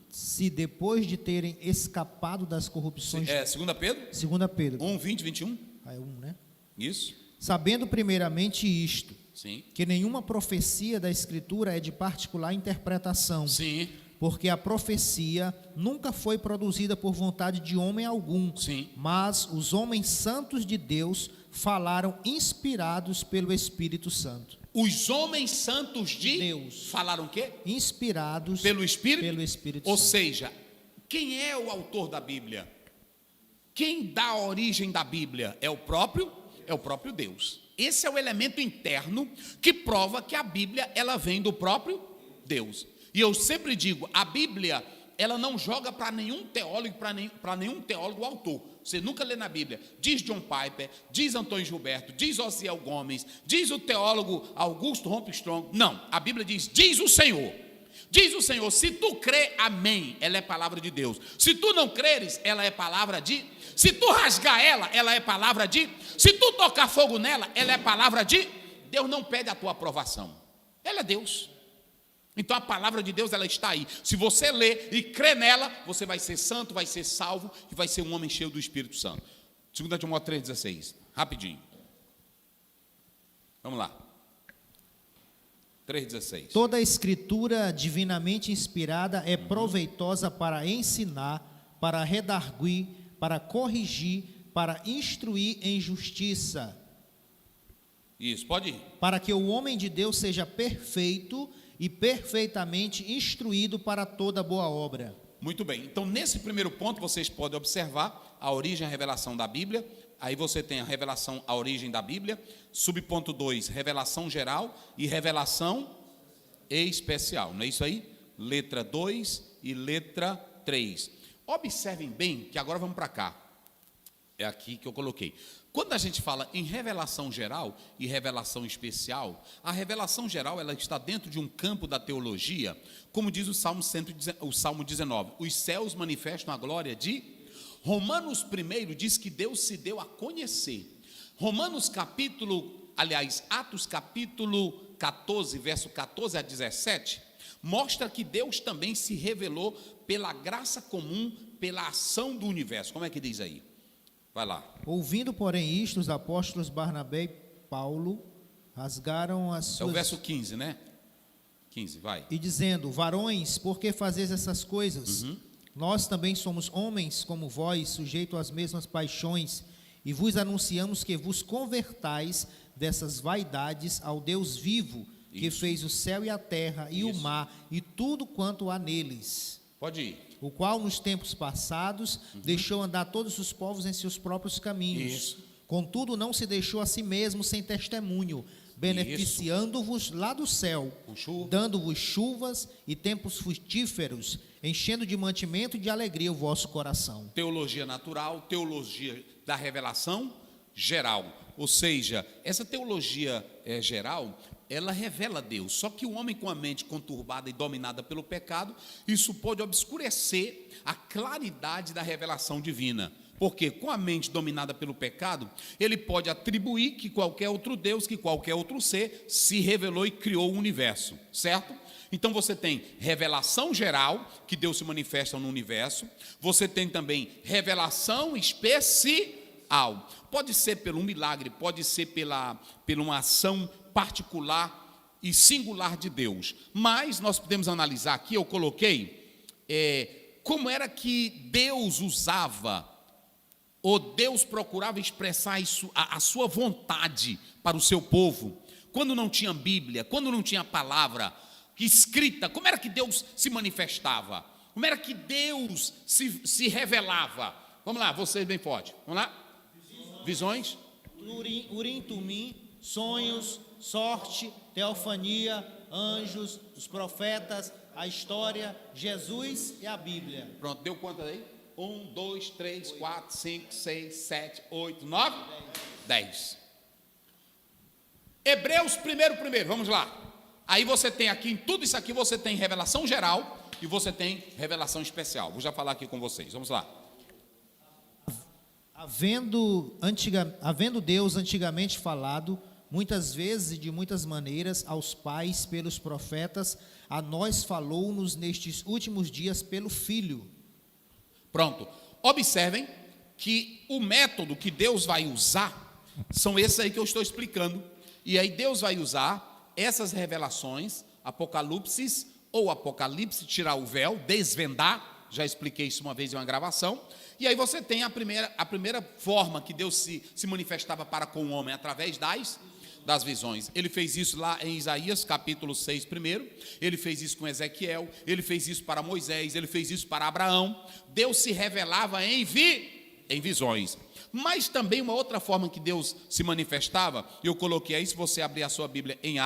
se depois de terem escapado das corrupções... 2 Pedro? 2 Pedro. 1, 20 e 21. É 1, né? Isso. Sabendo primeiramente isto, Sim. que nenhuma profecia da Escritura é de particular interpretação, Sim. porque a profecia nunca foi produzida por vontade de homem algum, Sim. mas os homens santos de Deus falaram inspirados pelo Espírito Santo. Os homens santos de Deus falaram o quê? Inspirados Pelo Espírito? pelo Espírito Ou Santo. seja, quem é o autor da Bíblia? Quem dá a origem da Bíblia? É o próprio Deus. Esse é o elemento interno que prova que a Bíblia ela vem do próprio Deus. E eu sempre digo, a Bíblia ela não joga para nenhum teólogo, para nenhum teólogo autor. Você nunca lê na Bíblia, diz John Piper, diz Antônio Gilberto, diz Osiel Gomes, diz o teólogo Augusto Armstrong. Não, a Bíblia diz o Senhor. Diz o Senhor, se tu crê, amém, ela é palavra de Deus. Se tu não creres, ela é palavra de... Se tu rasgar ela é palavra de... Se tu tocar fogo nela, ela é palavra de... Deus não pede a tua aprovação. Ela é Deus. Então a palavra de Deus ela está aí. Se você ler e crer nela, você vai ser santo, vai ser salvo e vai ser um homem cheio do Espírito Santo. 2 Timóteo 3,16. Rapidinho. Vamos lá. 3,16. Toda a escritura divinamente inspirada é proveitosa para ensinar, para redarguir, para corrigir, para instruir em justiça. Isso, pode ir. Para que o homem de Deus seja perfeito e perfeitamente instruído para toda boa obra. Muito bem, então nesse primeiro ponto vocês podem observar a origem e a revelação da Bíblia. Aí você tem a revelação, a origem da Bíblia. Subponto 2, revelação geral e revelação especial, não é isso aí? Letra 2 e letra 3. Observem bem que agora vamos para cá. É aqui que eu coloquei. Quando a gente fala em revelação geral e revelação especial, a revelação geral ela está dentro de um campo da teologia, como diz o Salmo 19. Os céus manifestam a glória de... Romanos 1 diz que Deus se deu a conhecer. Atos capítulo 14, verso 14 a 17, mostra que Deus também se revelou pela graça comum, pela ação do universo. Como é que diz aí? Vai lá. Ouvindo, porém, isto, os apóstolos Barnabé e Paulo rasgaram as suas... É o verso 15, né? 15, vai. E dizendo, varões, por que fazeis essas coisas? Nós também somos homens como vós, sujeitos às mesmas paixões, e vos anunciamos que vos convertais dessas vaidades ao Deus vivo, que fez o céu e a terra, e o mar, e tudo quanto há neles. Pode ir. O qual nos tempos passados deixou andar todos os povos em seus próprios caminhos. Isso. Contudo, não se deixou a si mesmo sem testemunho, beneficiando-vos lá do céu, dando-vos chuvas e tempos frutíferos, enchendo de mantimento e de alegria o vosso coração. Teologia natural, teologia da revelação geral. Ou seja, essa teologia geral, ela revela Deus. Só que o homem com a mente conturbada e dominada pelo pecado, isso pode obscurecer a claridade da revelação divina. Porque com a mente dominada pelo pecado, ele pode atribuir que qualquer outro Deus, que qualquer outro ser se revelou e criou o universo, certo? Então você tem revelação geral, que Deus se manifesta no universo. Você tem também revelação especial. Pode ser pelo milagre, pode ser pela uma ação particular e singular de Deus. Mas nós podemos analisar aqui, eu coloquei, como era que Deus usava, ou Deus procurava expressar a sua vontade para o seu povo. Quando não tinha Bíblia, quando não tinha palavra escrita, como era que Deus se manifestava? Como era que Deus se revelava? Vamos lá, vocês bem forte. Vamos lá? Visões. Urim, Tumim, sonhos, sorte, teofania, anjos, os profetas, a história, Jesus e a Bíblia. Pronto, deu quanto aí? 1, 2, 3, 4, 5, 6, 7, 8, 9, 10. Hebreus primeiro, vamos lá. Aí você tem aqui, em tudo isso aqui, você tem revelação geral e você tem revelação especial. Vou já falar aqui com vocês, vamos lá. Havendo Deus antigamente falado, muitas vezes e de muitas maneiras, aos pais pelos profetas, a nós falou-nos nestes últimos dias pelo Filho. Pronto. Observem que o método que Deus vai usar são esses aí que eu estou explicando. E aí Deus vai usar essas revelações, Apocalipse, tirar o véu, desvendar, já expliquei isso uma vez em uma gravação. E aí você tem a primeira forma que Deus se manifestava para com o homem, através das visões. Ele fez isso lá em Isaías, capítulo 6, primeiro. Ele fez isso com Ezequiel, ele fez isso para Moisés, ele fez isso para Abraão. Deus se revelava em visões. Mas também uma outra forma que Deus se manifestava, eu coloquei aí, se você abrir a sua Bíblia em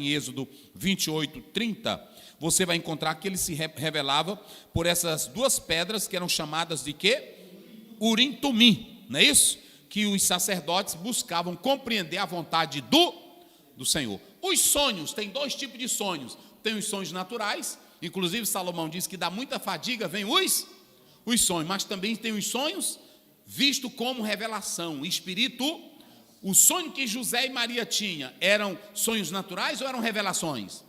Êxodo 28, 30, você vai encontrar que ele se revelava por essas duas pedras que eram chamadas de quê? Urim Tumim, não é isso? Que os sacerdotes buscavam compreender a vontade do Senhor. Os sonhos, tem dois tipos de sonhos. Tem os sonhos naturais, inclusive Salomão diz que dá muita fadiga, vem os sonhos, mas também tem os sonhos visto como revelação, espírito. O sonho que José e Maria tinham eram sonhos naturais ou eram revelações?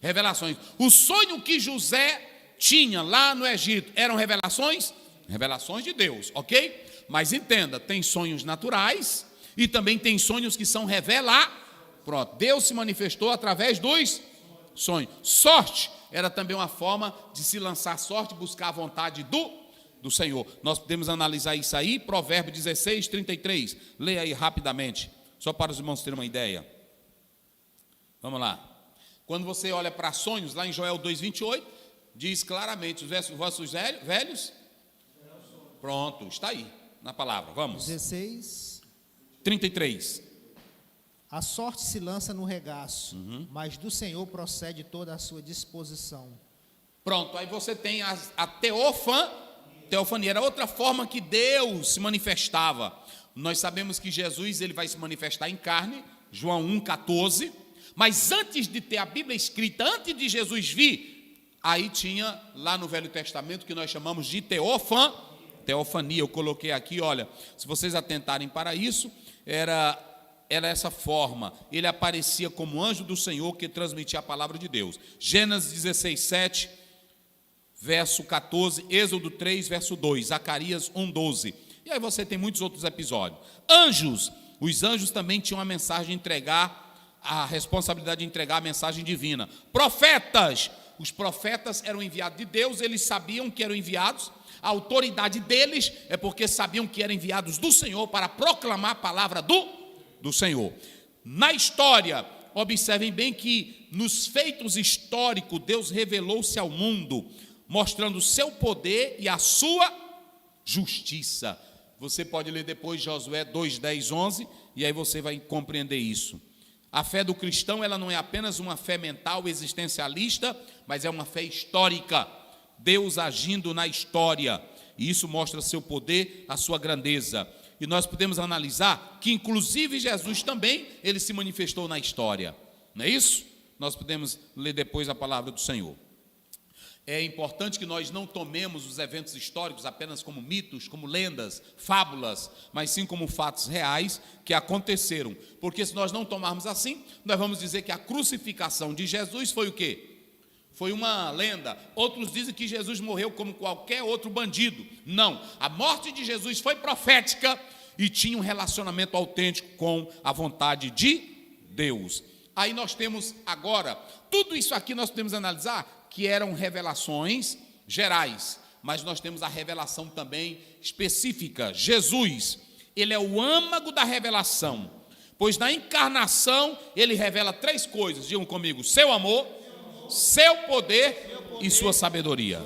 Revelações. O sonho que José tinha lá no Egito eram revelações? Revelações de Deus, ok? Mas entenda, tem sonhos naturais e também tem sonhos que são Pronto, Deus se manifestou através dos sonhos. Sorte era também uma forma de se lançar sorte, buscar a vontade do Senhor. Nós podemos analisar isso aí, Provérbios 16, 33. Leia aí rapidamente, só para os irmãos terem uma ideia. Vamos lá. Quando você olha para sonhos, lá em Joel 2, 28, diz claramente, os vossos velhos, pronto, está aí, na palavra, vamos. 16. 33. A sorte se lança no regaço, mas do Senhor procede toda a sua disposição. Pronto, aí você tem a teofania, era outra forma que Deus se manifestava. Nós sabemos que Jesus ele vai se manifestar em carne, João 1,14, mas antes de ter a Bíblia escrita, antes de Jesus vir, aí tinha lá no Velho Testamento que nós chamamos de teofania. Eu coloquei aqui, olha, se vocês atentarem para isso, era essa forma. Ele aparecia como anjo do Senhor que transmitia a palavra de Deus. Gênesis 16, 7, verso 14, Êxodo 3, verso 2, Zacarias 1, 12. E aí você tem muitos outros episódios. Anjos, os anjos também tinham a mensagem de entregar, a responsabilidade de entregar a mensagem divina. Profetas, os profetas eram enviados de Deus, eles sabiam que eram enviados, a autoridade deles é porque sabiam que eram enviados do Senhor para proclamar a palavra do Senhor. Na história, observem bem que nos feitos históricos, Deus revelou-se ao mundo, mostrando o seu poder e a sua justiça. Você pode ler depois Josué 2, 10, 11, e aí você vai compreender isso. A fé do cristão, ela não é apenas uma fé mental existencialista, mas é uma fé histórica. Deus agindo na história, e isso mostra seu poder, a sua grandeza. E nós podemos analisar que inclusive Jesus também, ele se manifestou na história. Não é isso? Nós podemos ler depois a palavra do Senhor. É importante que nós não tomemos os eventos históricos apenas como mitos, como lendas, fábulas, mas sim como fatos reais que aconteceram. Porque se nós não tomarmos assim, nós vamos dizer que a crucificação de Jesus foi o quê? Foi uma lenda. Outros dizem que Jesus morreu como qualquer outro bandido. Não, a morte de Jesus foi profética e tinha um relacionamento autêntico com a vontade de Deus. Aí nós temos agora, tudo isso aqui nós podemos analisar que eram revelações gerais, mas nós temos a revelação também específica. Jesus, ele é o âmago da revelação, pois na encarnação ele revela três coisas, digam comigo: seu amor, seu poder e sua sabedoria.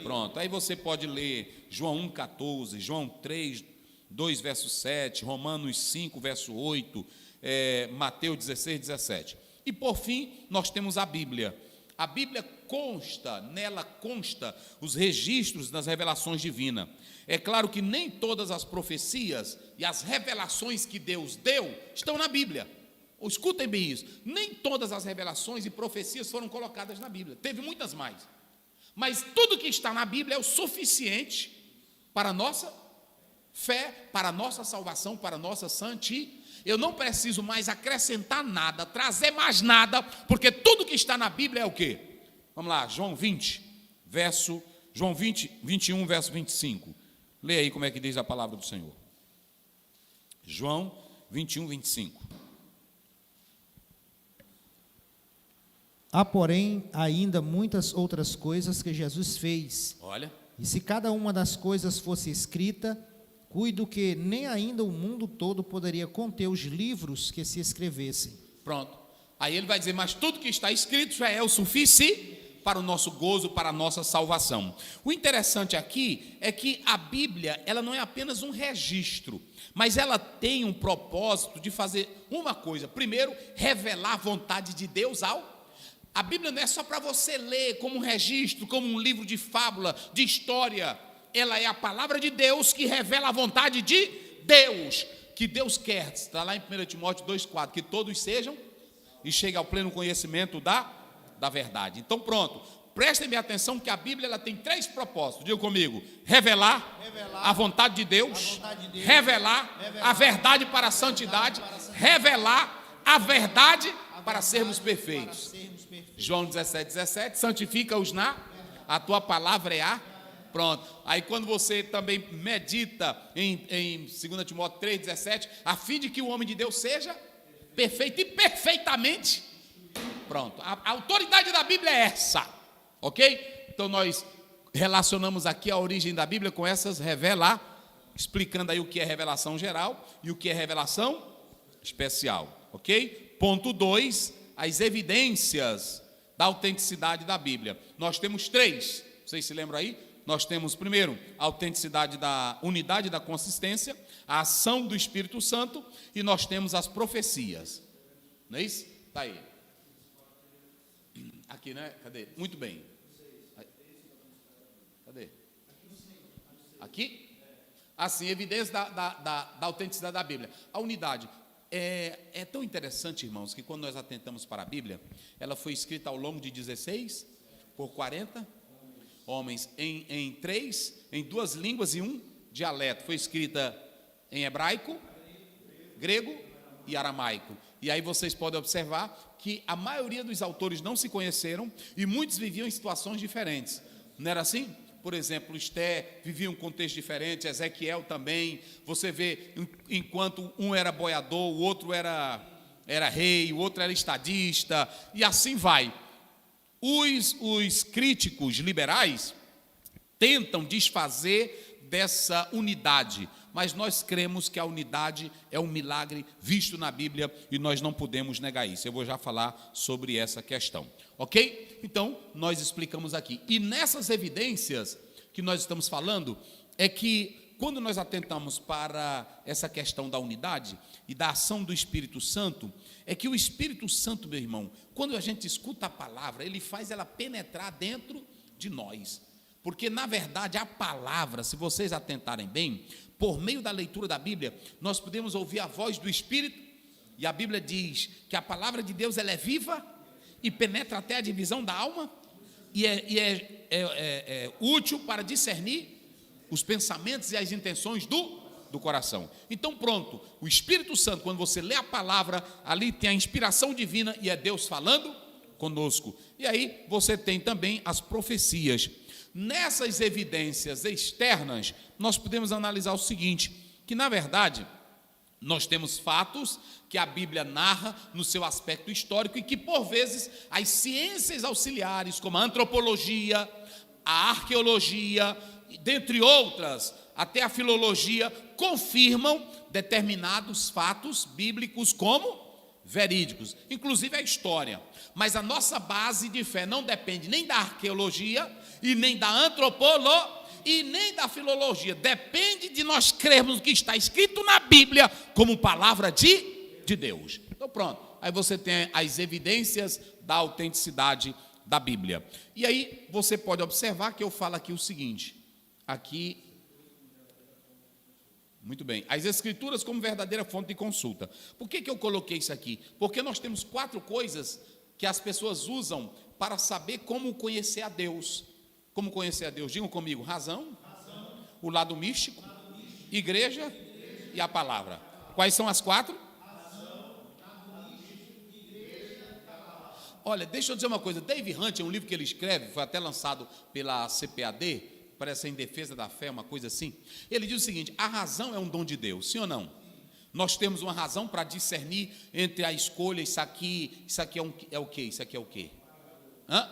Pronto, aí você pode ler João 1,14, João 3, 2, verso 7, Romanos 5, verso 8, Mateus 16, 17. E por fim, nós temos a Bíblia. A Bíblia nela consta os registros das revelações divinas. É claro que nem todas as profecias e as revelações que Deus deu estão na Bíblia. Escutem bem isso. Nem todas as revelações e profecias foram colocadas na Bíblia. Teve muitas mais. Mas tudo que está na Bíblia é o suficiente para a nossa fé, para a nossa salvação, para a nossa santificação. Eu não preciso mais acrescentar nada, trazer mais nada, porque tudo que está na Bíblia é o quê? Vamos lá, João 21, verso 25. Leia aí como é que diz a palavra do Senhor. João 21, 25. Há, porém, ainda muitas outras coisas que Jesus fez. Olha. E se cada uma das coisas fosse escrita, cuido que nem ainda o mundo todo poderia conter os livros que se escrevessem. Pronto. Aí ele vai dizer, mas tudo que está escrito já é o suficiente para o nosso gozo, para a nossa salvação. O interessante aqui é que a Bíblia, ela não é apenas um registro, mas ela tem um propósito de fazer uma coisa. Primeiro, revelar a vontade de Deus A Bíblia não é só para você ler como um registro, como um livro de fábula, de história. Ela é a palavra de Deus que revela a vontade de Deus, que Deus quer, está lá em 1 Timóteo 2,4, que todos sejam e cheguem ao pleno conhecimento da verdade. Então pronto, prestem minha atenção que a Bíblia ela tem 3 propósitos, diga comigo: revelar a vontade de Deus, revelar a verdade para a santidade, revelar a verdade para sermos perfeitos. João 17, santifica-os a tua palavra é a. Pronto, aí quando você também medita em 2 Timóteo 3,17, a fim de que o homem de Deus seja perfeito e perfeitamente, pronto, a autoridade da Bíblia é essa, ok? Então nós relacionamos aqui a origem da Bíblia com essas explicando aí o que é revelação geral e o que é revelação especial, ok? Ponto 2, as evidências da autenticidade da Bíblia. Nós temos 3, vocês se lembram aí? Nós temos, primeiro, a autenticidade da unidade da consistência, a ação do Espírito Santo, e nós temos as profecias. Não é isso? Está aí. Aqui, né? Cadê? Muito bem. Cadê? Aqui? Assim, evidência da autenticidade da Bíblia. A unidade. É tão interessante, irmãos, que quando nós atentamos para a Bíblia, ela foi escrita ao longo de 16 por 40 homens em 2 línguas e 1 dialeto. Foi escrita em hebraico, grego e aramaico. E aí vocês podem observar que a maioria dos autores não se conheceram e muitos viviam em situações diferentes. Não era assim? Por exemplo, Esté vivia um contexto diferente, Ezequiel também. Você vê, enquanto um era boiador, o outro era rei, o outro era estadista, e assim vai. Os críticos liberais tentam desfazer dessa unidade, mas nós cremos que a unidade é um milagre visto na Bíblia e nós não podemos negar isso. Eu vou já falar sobre essa questão, ok? Então, nós explicamos aqui. E nessas evidências que nós estamos falando, é que quando nós atentamos para essa questão da unidade e da ação do Espírito Santo, é que o Espírito Santo, meu irmão, quando a gente escuta a palavra, ele faz ela penetrar dentro de nós. Porque, na verdade, a palavra, se vocês atentarem bem, por meio da leitura da Bíblia, nós podemos ouvir a voz do Espírito, e a Bíblia diz que a palavra de Deus ela é viva e penetra até a divisão da alma, e é útil para discernir os pensamentos e as intenções do coração. Então pronto, o Espírito Santo, quando você lê a palavra, ali tem a inspiração divina e é Deus falando conosco. E aí você tem também as profecias. Nessas evidências externas, nós podemos analisar o seguinte, que na verdade, nós temos fatos que a Bíblia narra no seu aspecto histórico e que por vezes as ciências auxiliares, como a antropologia, a arqueologia, dentre outras, até a filologia, confirmam determinados fatos bíblicos como verídicos, inclusive a história. Mas a nossa base de fé não depende nem da arqueologia e nem da antropologia e nem da filologia. Depende de nós crermos o que está escrito na Bíblia como palavra de Deus. Então pronto, aí você tem as evidências da autenticidade da Bíblia. E aí você pode observar que eu falo aqui o seguinte, aqui, muito bem, as Escrituras como verdadeira fonte de consulta. Por que eu coloquei isso aqui? Porque nós temos 4 coisas que as pessoas usam para saber como conhecer a Deus. Como conhecer a Deus? Digam comigo, razão, o lado místico, igreja e a palavra. Quais são as 4? Olha, deixa eu dizer uma coisa, Dave Hunt, é um livro que ele escreve, foi até lançado pela CPAD, parece Em Defesa da Fé, uma coisa assim. Ele diz o seguinte, a razão é um dom de Deus, sim ou não? Nós temos uma razão para discernir entre a escolha, isso aqui é o quê? Isso aqui é o quê? Hã?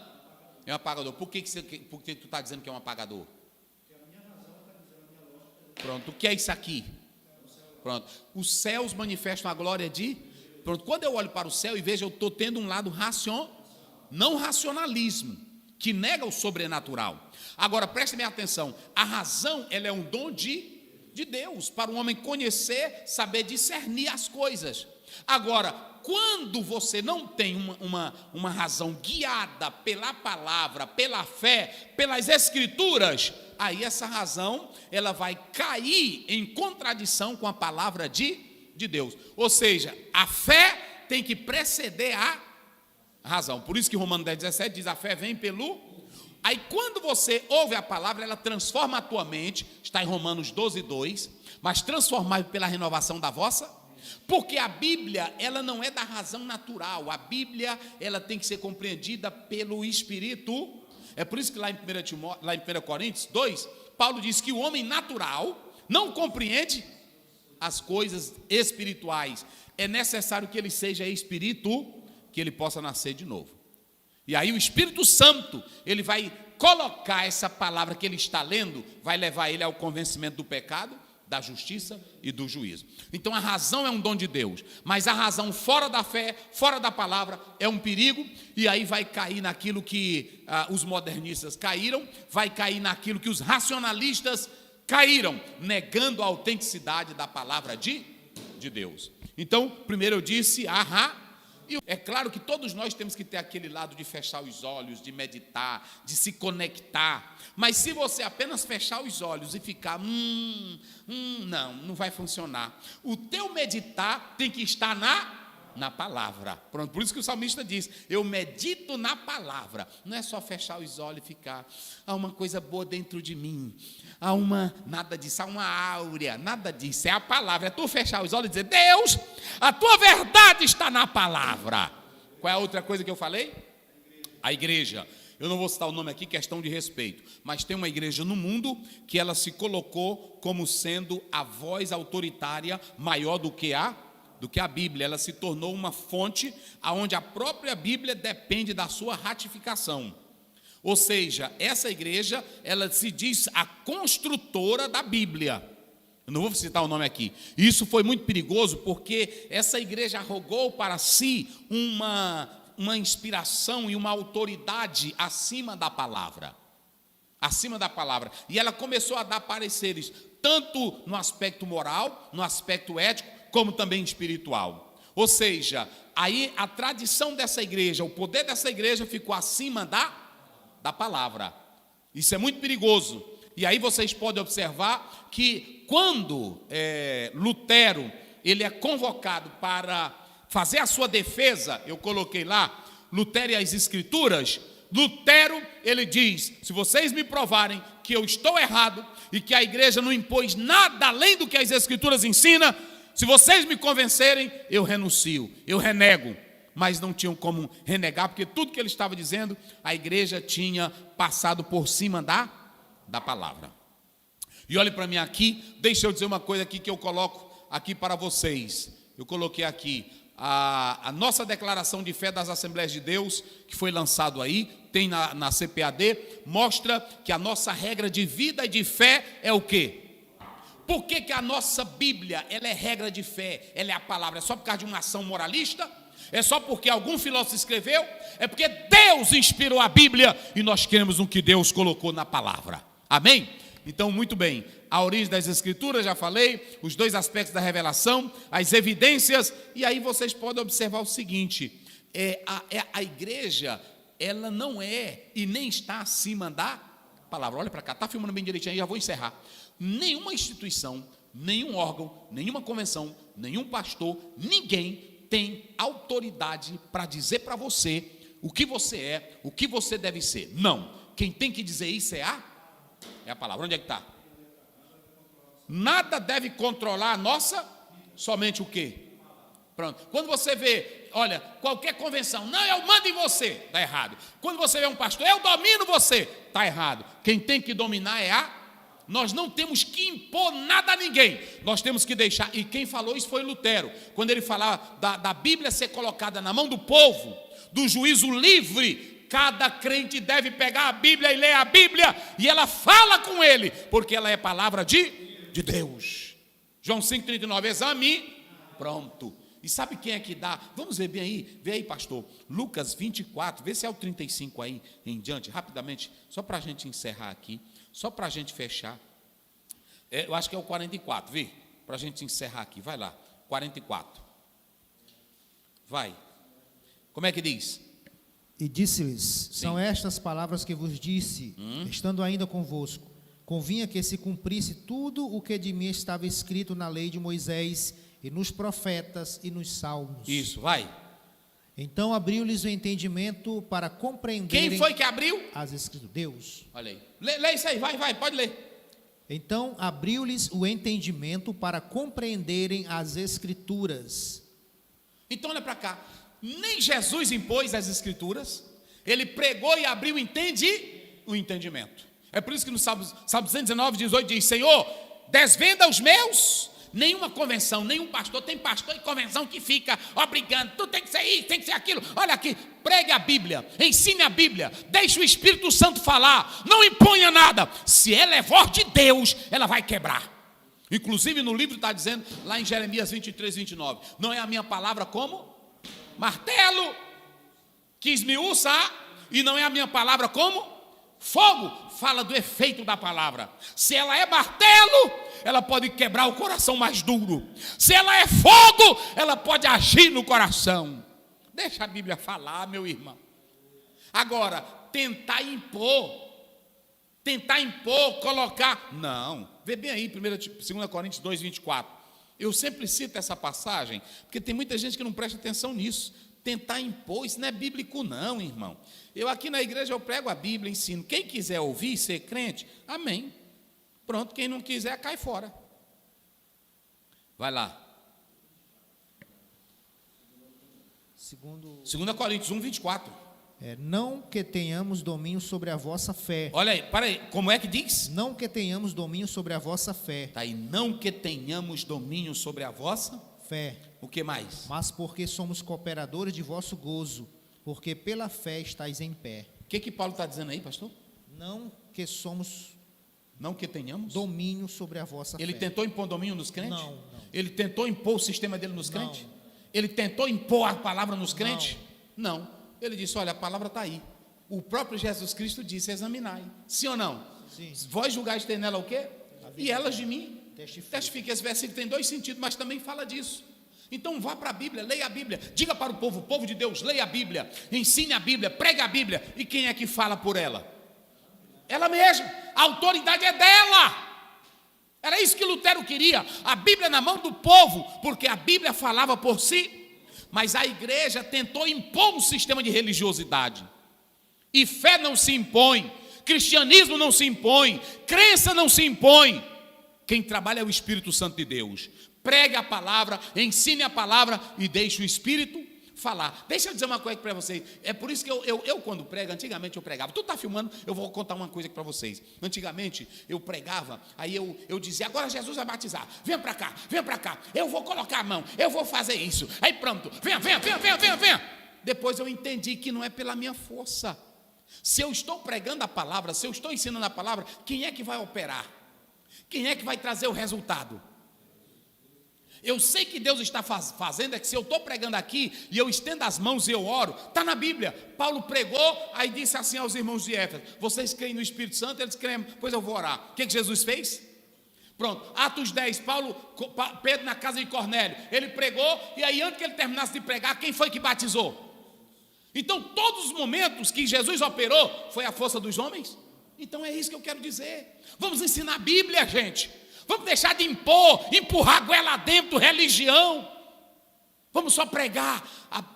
É um apagador. Por que tu está dizendo que é um apagador? Pronto, o que é isso aqui? Pronto, os céus manifestam a glória de... Pronto, quando eu olho para o céu e vejo, eu estou tendo um lado não racionalismo, que nega o sobrenatural. Agora, prestem atenção, a razão, ela é um dom de Deus, para o homem conhecer, saber discernir as coisas. Agora, quando você não tem uma razão guiada pela palavra, pela fé, pelas Escrituras, aí essa razão, ela vai cair em contradição com a palavra de Deus. Ou seja, a fé tem que preceder a razão. Por isso que Romanos 10:17 diz, a fé vem pelo... Aí quando você ouve a palavra, ela transforma a tua mente, está em Romanos 12:2, mas transformado pela renovação da vossa... Porque a Bíblia, ela não é da razão natural. A Bíblia, ela tem que ser compreendida pelo Espírito. É por isso que lá em 1 Coríntios 2, Paulo diz que o homem natural não compreende as coisas espirituais. É necessário que ele seja espírito, que ele possa nascer de novo. E aí o Espírito Santo, ele vai colocar essa palavra que ele está lendo, vai levar ele ao convencimento do pecado, da justiça e do juízo. Então a razão é um dom de Deus, mas a razão fora da fé, fora da palavra, é um perigo, e aí vai cair naquilo que os modernistas caíram, vai cair naquilo que os racionalistas caíram, negando a autenticidade da palavra de Deus. Então, primeiro eu disse, e é claro que todos nós temos que ter aquele lado de fechar os olhos, de meditar, de se conectar. Mas se você apenas fechar os olhos e ficar, não vai funcionar. O teu meditar tem que estar na palavra. Pronto, por isso que o salmista diz, eu medito na palavra. Não é só fechar os olhos e ficar, há uma coisa boa dentro de mim. Nada disso, há uma áurea, nada disso, é a palavra. É tu fechar os olhos e dizer, Deus, a tua verdade está na palavra. Qual é a outra coisa que eu falei? A igreja. Eu não vou citar o nome aqui, questão de respeito, mas tem uma igreja no mundo que ela se colocou como sendo a voz autoritária maior do que a Bíblia. Ela se tornou uma fonte onde a própria Bíblia depende da sua ratificação. Ou seja, essa igreja, ela se diz a construtora da Bíblia. Eu não vou citar o nome aqui. Isso foi muito perigoso porque essa igreja arrogou para si uma inspiração e uma autoridade acima da palavra. Acima da palavra. E ela começou a dar pareceres, tanto no aspecto moral, no aspecto ético, como também espiritual. Ou seja, aí a tradição dessa igreja, o poder dessa igreja ficou acima da palavra. Isso é muito perigoso. E aí vocês podem observar que quando Lutero ele é convocado para fazer a sua defesa, eu coloquei lá, Lutero e as Escrituras, Lutero, ele diz, se vocês me provarem que eu estou errado e que a igreja não impôs nada além do que as Escrituras ensinam, se vocês me convencerem, eu renuncio, eu renego. Mas não tinham como renegar, porque tudo que ele estava dizendo, a igreja tinha passado por cima da palavra. E olhe para mim aqui, deixa eu dizer uma coisa aqui que eu coloco aqui para vocês. Eu coloquei aqui a nossa declaração de fé das Assembleias de Deus, que foi lançado aí, tem na CPAD, mostra que a nossa regra de vida e de fé é o quê? Por que a nossa Bíblia, ela é regra de fé, ela é a palavra? É só por causa de uma ação moralista? É só porque algum filósofo escreveu? É porque Deus inspirou a Bíblia e nós queremos o que Deus colocou na palavra. Amém? Então, muito bem, a origem das Escrituras, já falei, os 2 aspectos da revelação, as evidências, e aí vocês podem observar o seguinte, a igreja, ela não é e nem está acima da palavra. Olha para cá, está filmando bem direitinho aí, já vou encerrar. Nenhuma instituição, nenhum órgão, nenhuma convenção, nenhum pastor, ninguém tem autoridade para dizer para você o que você é, o que você deve ser. Não. Quem tem que dizer isso é a palavra. Onde é que está? Nada deve controlar a nossa, somente o quê? Pronto. Quando você vê, olha, qualquer convenção, não, eu mando em você, está errado. Quando você vê um pastor, eu domino você, está errado. Quem tem que dominar é nós não temos que impor nada a ninguém, nós temos que deixar, e quem falou isso foi Lutero, quando ele falava da Bíblia ser colocada na mão do povo, do juízo livre, cada crente deve pegar a Bíblia e ler a Bíblia, e ela fala com ele, porque ela é palavra de Deus. João 5,39, exame, pronto. E sabe quem é que dá? Vamos ver bem aí, vê aí, pastor, Lucas 24, vê se é o 35 aí em diante, rapidamente, só para a gente encerrar aqui, só para a gente fechar, eu acho que é o 44, vê, para a gente encerrar aqui, vai lá, 44, vai, como é que diz? E disse-lhes, são estas palavras que vos disse, estando ainda convosco, convinha que se cumprisse tudo o que de mim estava escrito na lei de Moisés, e nos profetas e nos salmos. Isso, vai. Então abriu-lhes o entendimento para compreenderem. Quem foi que abriu? As escrituras. Deus. Olha aí. Lê isso aí, vai, pode ler. Então abriu-lhes o entendimento para compreenderem as escrituras. Então olha para cá. Nem Jesus impôs as escrituras. Ele pregou e abriu o entendimento. É por isso que no Salmo 119, 18 diz: Senhor, desvenda os meus. Nenhuma convenção, nenhum pastor, tem pastor e convenção que fica obrigando, tu tem que ser isso, tem que ser aquilo. Olha aqui, pregue a Bíblia, ensine a Bíblia, deixe o Espírito Santo falar, não imponha nada. Se ela é voz de Deus, ela vai quebrar. Inclusive no livro está dizendo, lá em Jeremias 23, 29, não é a minha palavra como martelo que esmiuça, e não é a minha palavra como fogo. Fala do efeito da palavra. Se ela é martelo, ela pode quebrar o coração mais duro. Se ela é fogo, ela pode agir no coração. Deixa a Bíblia falar, meu irmão. Agora, tentar impor, colocar, não. Vê bem aí, 2 Coríntios 2, 24. Eu sempre cito essa passagem, porque tem muita gente que não presta atenção nisso. Tentar impor, isso não é bíblico não, irmão. Eu aqui na igreja eu prego a Bíblia, ensino. Quem quiser ouvir e ser crente, amém. Pronto, quem não quiser, cai fora. Vai lá. 2 Coríntios 1, 24. Não que tenhamos domínio sobre a vossa fé. Olha aí, para aí, como é que diz? Não que tenhamos domínio sobre a vossa fé. Tá aí, não que tenhamos domínio sobre a vossa fé. O que mais? Mas porque somos cooperadores de vosso gozo, porque pela fé estáis em pé. O que Paulo está dizendo aí, pastor? Não que tenhamos domínio sobre a vossa fé. Ele tentou impor domínio nos crentes? Não. Ele tentou impor o sistema dele nos crentes? Ele tentou impor a palavra nos crentes? Não. Ele disse, olha, a palavra está aí. O próprio Jesus Cristo disse, examinai. Sim ou não? Sim. Vós julgais ter nela o quê? E elas de mim. Testifique. Esse versículo tem dois sentidos, mas também fala disso. Então vá para a Bíblia, leia a Bíblia, diga para o povo de Deus, leia a Bíblia, ensine a Bíblia, pregue a Bíblia. E quem é que fala por ela? Ela mesma, a autoridade é dela. Era isso que Lutero queria, a Bíblia na mão do povo, porque a Bíblia falava por si, mas a igreja tentou impor um sistema de religiosidade. E fé não se impõe, cristianismo não se impõe, crença não se impõe. Quem trabalha é o Espírito Santo de Deus. Pregue a palavra, ensine a palavra e deixe o Espírito falar. Deixa eu dizer uma coisa para vocês. É por isso que eu quando prego, antigamente eu pregava. Tu está filmando, eu vou contar uma coisa para vocês. Antigamente eu pregava, aí eu dizia, agora Jesus vai batizar. Vem para cá, eu vou colocar a mão, eu vou fazer isso. Aí pronto, venha. Depois eu entendi que não é pela minha força. Se eu estou pregando a palavra, se eu estou ensinando a palavra, quem é que vai operar? Quem é que vai trazer o resultado? Eu sei que Deus está fazendo, é que se eu estou pregando aqui, e eu estendo as mãos e eu oro, está na Bíblia. Paulo pregou, aí disse assim aos irmãos de Éfeso, vocês creem no Espírito Santo? Eles creem, pois eu vou orar. O que Jesus fez? Pronto, Atos 10, Pedro na casa de Cornélio, ele pregou, e aí antes que ele terminasse de pregar, quem foi que batizou? Então, todos os momentos que Jesus operou, foi a força dos homens? Então é isso que eu quero dizer. Vamos ensinar a Bíblia, gente. Vamos deixar de empurrar a goela dentro, religião. Vamos só pregar.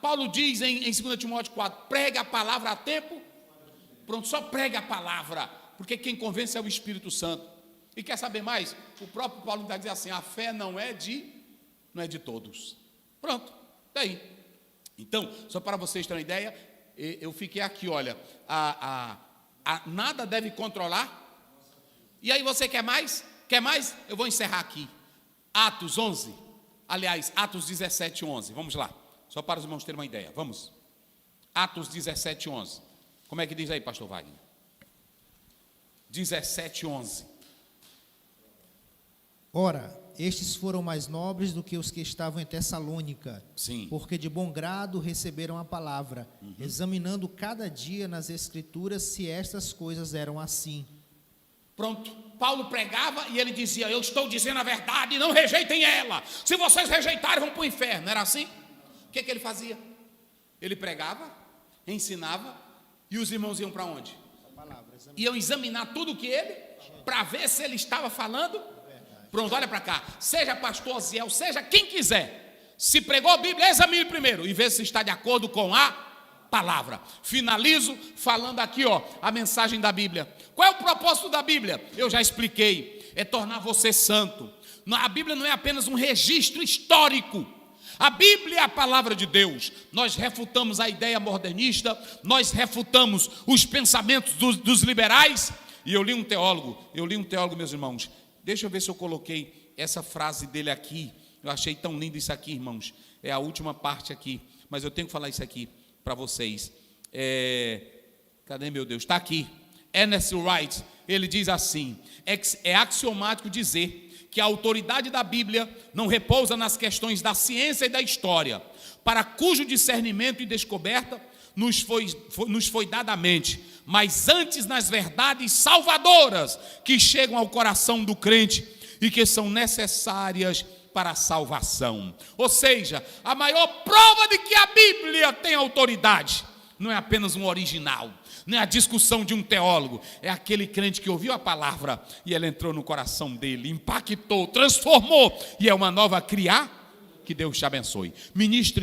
Paulo diz em 2 Timóteo 4, prega a palavra a tempo. Pronto, só prega a palavra, porque quem convence é o Espírito Santo. E quer saber mais? O próprio Paulo vai dizer assim, a fé não é de todos. Pronto, daí. Então, só para vocês terem uma ideia, eu fiquei aqui, olha, nada deve controlar. E aí você quer mais? Quer mais? Eu vou encerrar aqui. Atos 11, aliás, Atos 17, 11. Vamos lá, só para os irmãos terem uma ideia. Vamos. Atos 17, 11. Como é que diz aí, pastor Wagner? 17, 11. Ora, estes foram mais nobres do que os que estavam em Tessalônica, Sim. porque de bom grado receberam a palavra, examinando cada dia nas Escrituras se estas coisas eram assim. Pronto, Paulo pregava e ele dizia, eu estou dizendo a verdade, não rejeitem ela. Se vocês rejeitarem, vão para o inferno. Não era assim? O que ele fazia? Ele pregava, ensinava, e os irmãos iam para onde? Iam examinar tudo que ele, para ver se ele estava falando. Pronto, olha para cá. Seja pastor Osiel, seja quem quiser. Se pregou a Bíblia, examine primeiro e vê se está de acordo com a palavra. Finalizo falando aqui, a mensagem da Bíblia. Qual é o propósito da Bíblia? Eu já expliquei. É tornar você santo. A Bíblia não é apenas um registro histórico. A Bíblia é a palavra de Deus. Nós refutamos a ideia modernista, nós refutamos os pensamentos dos liberais. E eu li um teólogo, meus irmãos. Deixa eu ver se eu coloquei essa frase dele aqui. Eu achei tão lindo isso aqui, irmãos. É a última parte aqui, mas eu tenho que falar isso aqui para vocês. Cadê, meu Deus? Está aqui. Ernest Wright, ele diz assim: é axiomático dizer que a autoridade da Bíblia não repousa nas questões da ciência e da história, para cujo discernimento e descoberta nos foi dada a mente, mas antes nas verdades salvadoras que chegam ao coração do crente e que são necessárias para a salvação. Ou seja, a maior prova de que a Bíblia tem autoridade não é apenas um original, não é a discussão de um teólogo, é aquele crente que ouviu a palavra e ela entrou no coração dele, impactou, transformou, e é uma nova criatura. Que Deus te abençoe. Ministre